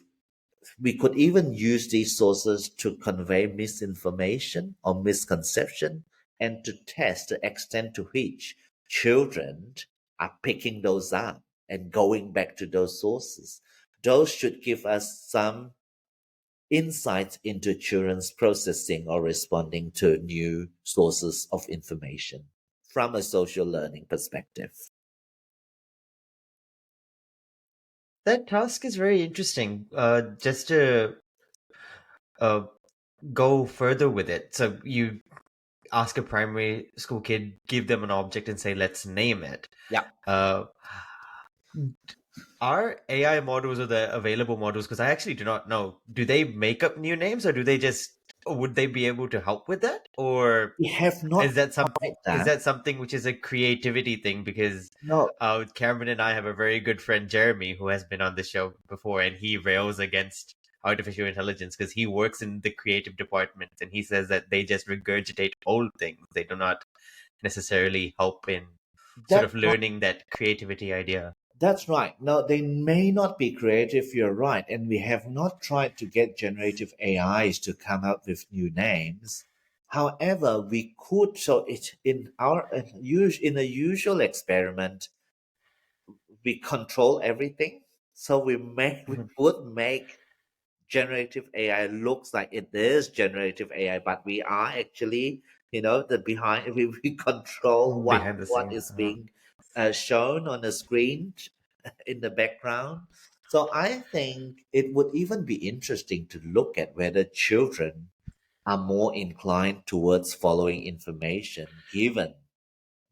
we could even use these sources to convey misinformation or misconception and to test the extent to which children are picking those up and going back to those sources. Those should give us some insights into children's processing or responding to new sources of information from a social learning perspective. That task is very interesting. Just to uh, go further with it. So you ask a primary school kid, give them an object and say, let's name it. Yeah. Are AI models or the available models, because I actually do not know, do they make up new names or do they just, or would they be able to help with that? Or We have not is that tried something which is a creativity thing? Because No, Cameron and I have a very good friend, Jeremy, who has been on the show before, and he rails against artificial intelligence because he works in the creative department, and he says that they just regurgitate old things. They do not necessarily help in sort that's of right. learning that creativity idea. That's right. No, they may not be creative, you're right. And we have not tried to get generative AIs to come up with new names. However, we could, so it in our in a usual experiment, we control everything. So we Mhm. would make generative AI looks like it is generative AI, but we are actually, the behind, we control Behind the what scene. is being shown on the screen in the background. So I think it would even be interesting to look at whether children are more inclined towards following information given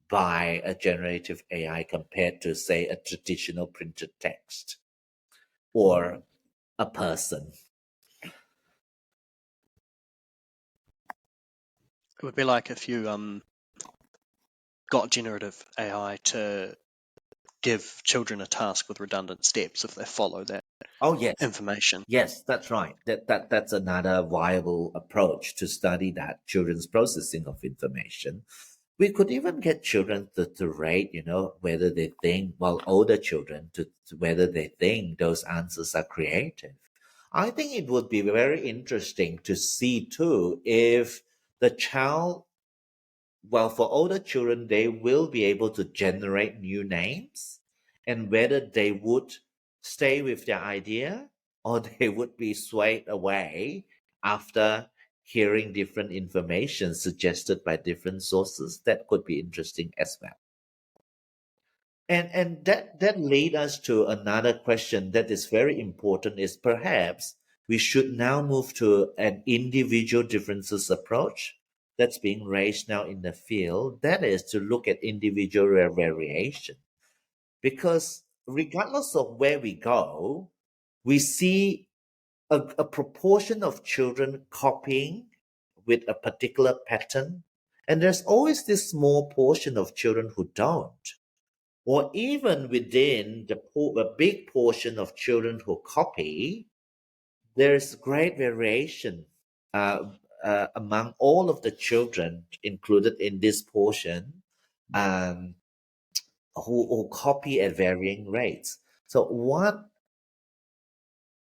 by a generative AI compared to, say, a traditional printed text or a person. It would be like if you got generative AI to give children a task with redundant steps if they follow that. Oh, yes. information. Yes, that's right. That's another viable approach to study that children's processing of information. We could even get children to rate, whether they think, well, older children to whether they think those answers are creative. I think it would be very interesting to see too if the child, well, for older children, they will be able to generate new names and whether they would stay with their idea or they would be swayed away after hearing different information suggested by different sources. That could be interesting as well. And that lead us to another question that is very important is perhaps we should now move to an individual differences approach that's being raised now in the field. That is to look at individual variation. Because regardless of where we go, we see a proportion of children copying with a particular pattern. And there's always this small portion of children who don't, or even within the big portion of children who copy, there's great variation among all of the children included in this portion um, who copy at varying rates. So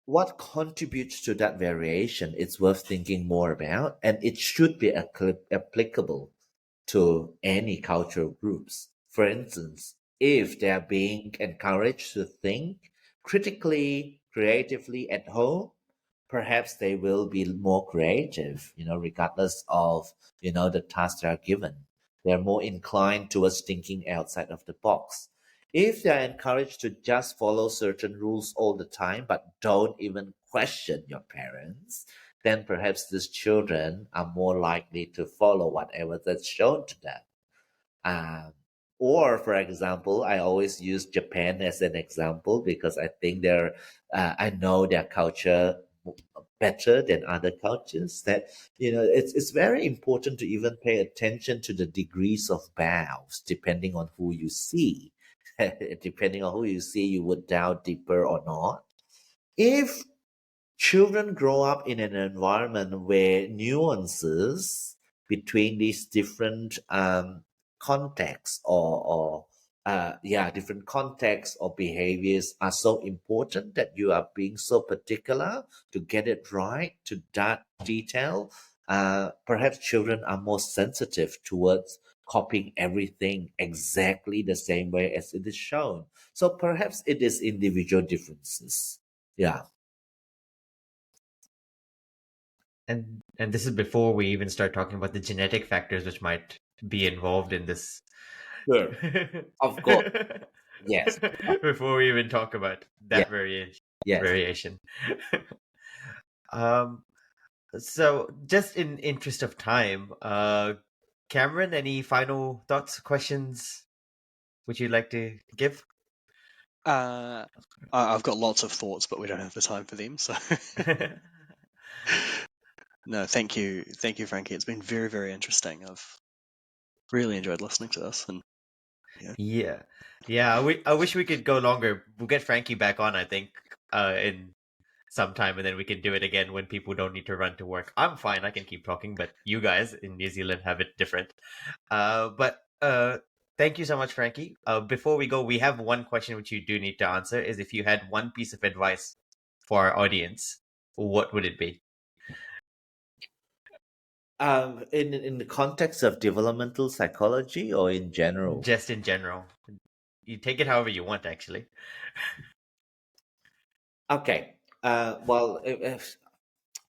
what contributes to that variation? It's worth thinking more about, and it should be applicable to any cultural groups. For instance, if they are being encouraged to think critically, creatively at home, perhaps they will be more creative, regardless of, the tasks they are given. They're more inclined towards thinking outside of the box. If they're encouraged to just follow certain rules all the time, but don't even question your parents, then perhaps these children are more likely to follow whatever that's shown to them. Um, or, for example, I always use Japan as an example because I think I know their culture better than other cultures. That it's very important to even pay attention to the degrees of bows depending on who you see. Depending on who you see, you would doubt deeper or not. If children grow up in an environment where nuances between these different contexts or different contexts or behaviors are so important that you are being so particular to get it right to that detail. Perhaps children are more sensitive towards copying everything exactly the same way as it is shown. So perhaps it is individual differences. Yeah. And this is before we even start talking about the genetic factors which might be involved in this. Sure. Of course. Yes. Before we even talk about Yeah. that Yes. variation. So just in interest of time, Cameron, any final thoughts, questions would you like to give? I've got lots of thoughts, but we don't have the time for them. So no, thank you, Frankie. It's been very, very interesting. I've really enjoyed listening to this, and Yeah. I wish we could go longer. We'll get Frankie back on, I think, in some time, and then we can do it again when people don't need to run to work. I'm fine. I can keep talking, but you guys in New Zealand have it different. But thank you so much, Frankie. Before we go, we have one question which you do need to answer. Is if you had one piece of advice for our audience, what would it be? In the context of developmental psychology or in general? Just in general. You take it however you want, actually. Okay. Well, if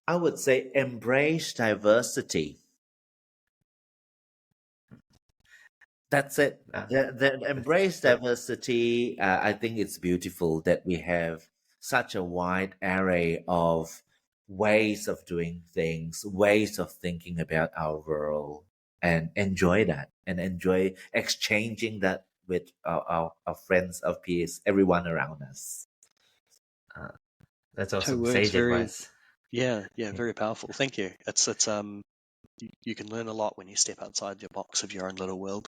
I would say embrace diversity. That's it. Embrace diversity. I think it's beautiful that we have such a wide array of ways of doing things, ways of thinking about our world, and enjoy that and enjoy exchanging that with our friends, our peers, everyone around us. That's also 2 words, sage very, advice. yeah, very powerful. Thank you. It's you can learn a lot when you step outside your box of your own little world.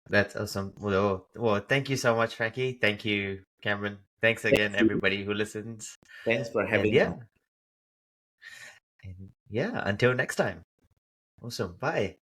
That's awesome. Well, thank you so much, Frankie. Thank you, Cameron. Thanks again, everybody who listens. Thanks for And having yeah, me. and yeah, until next time. Awesome. Bye.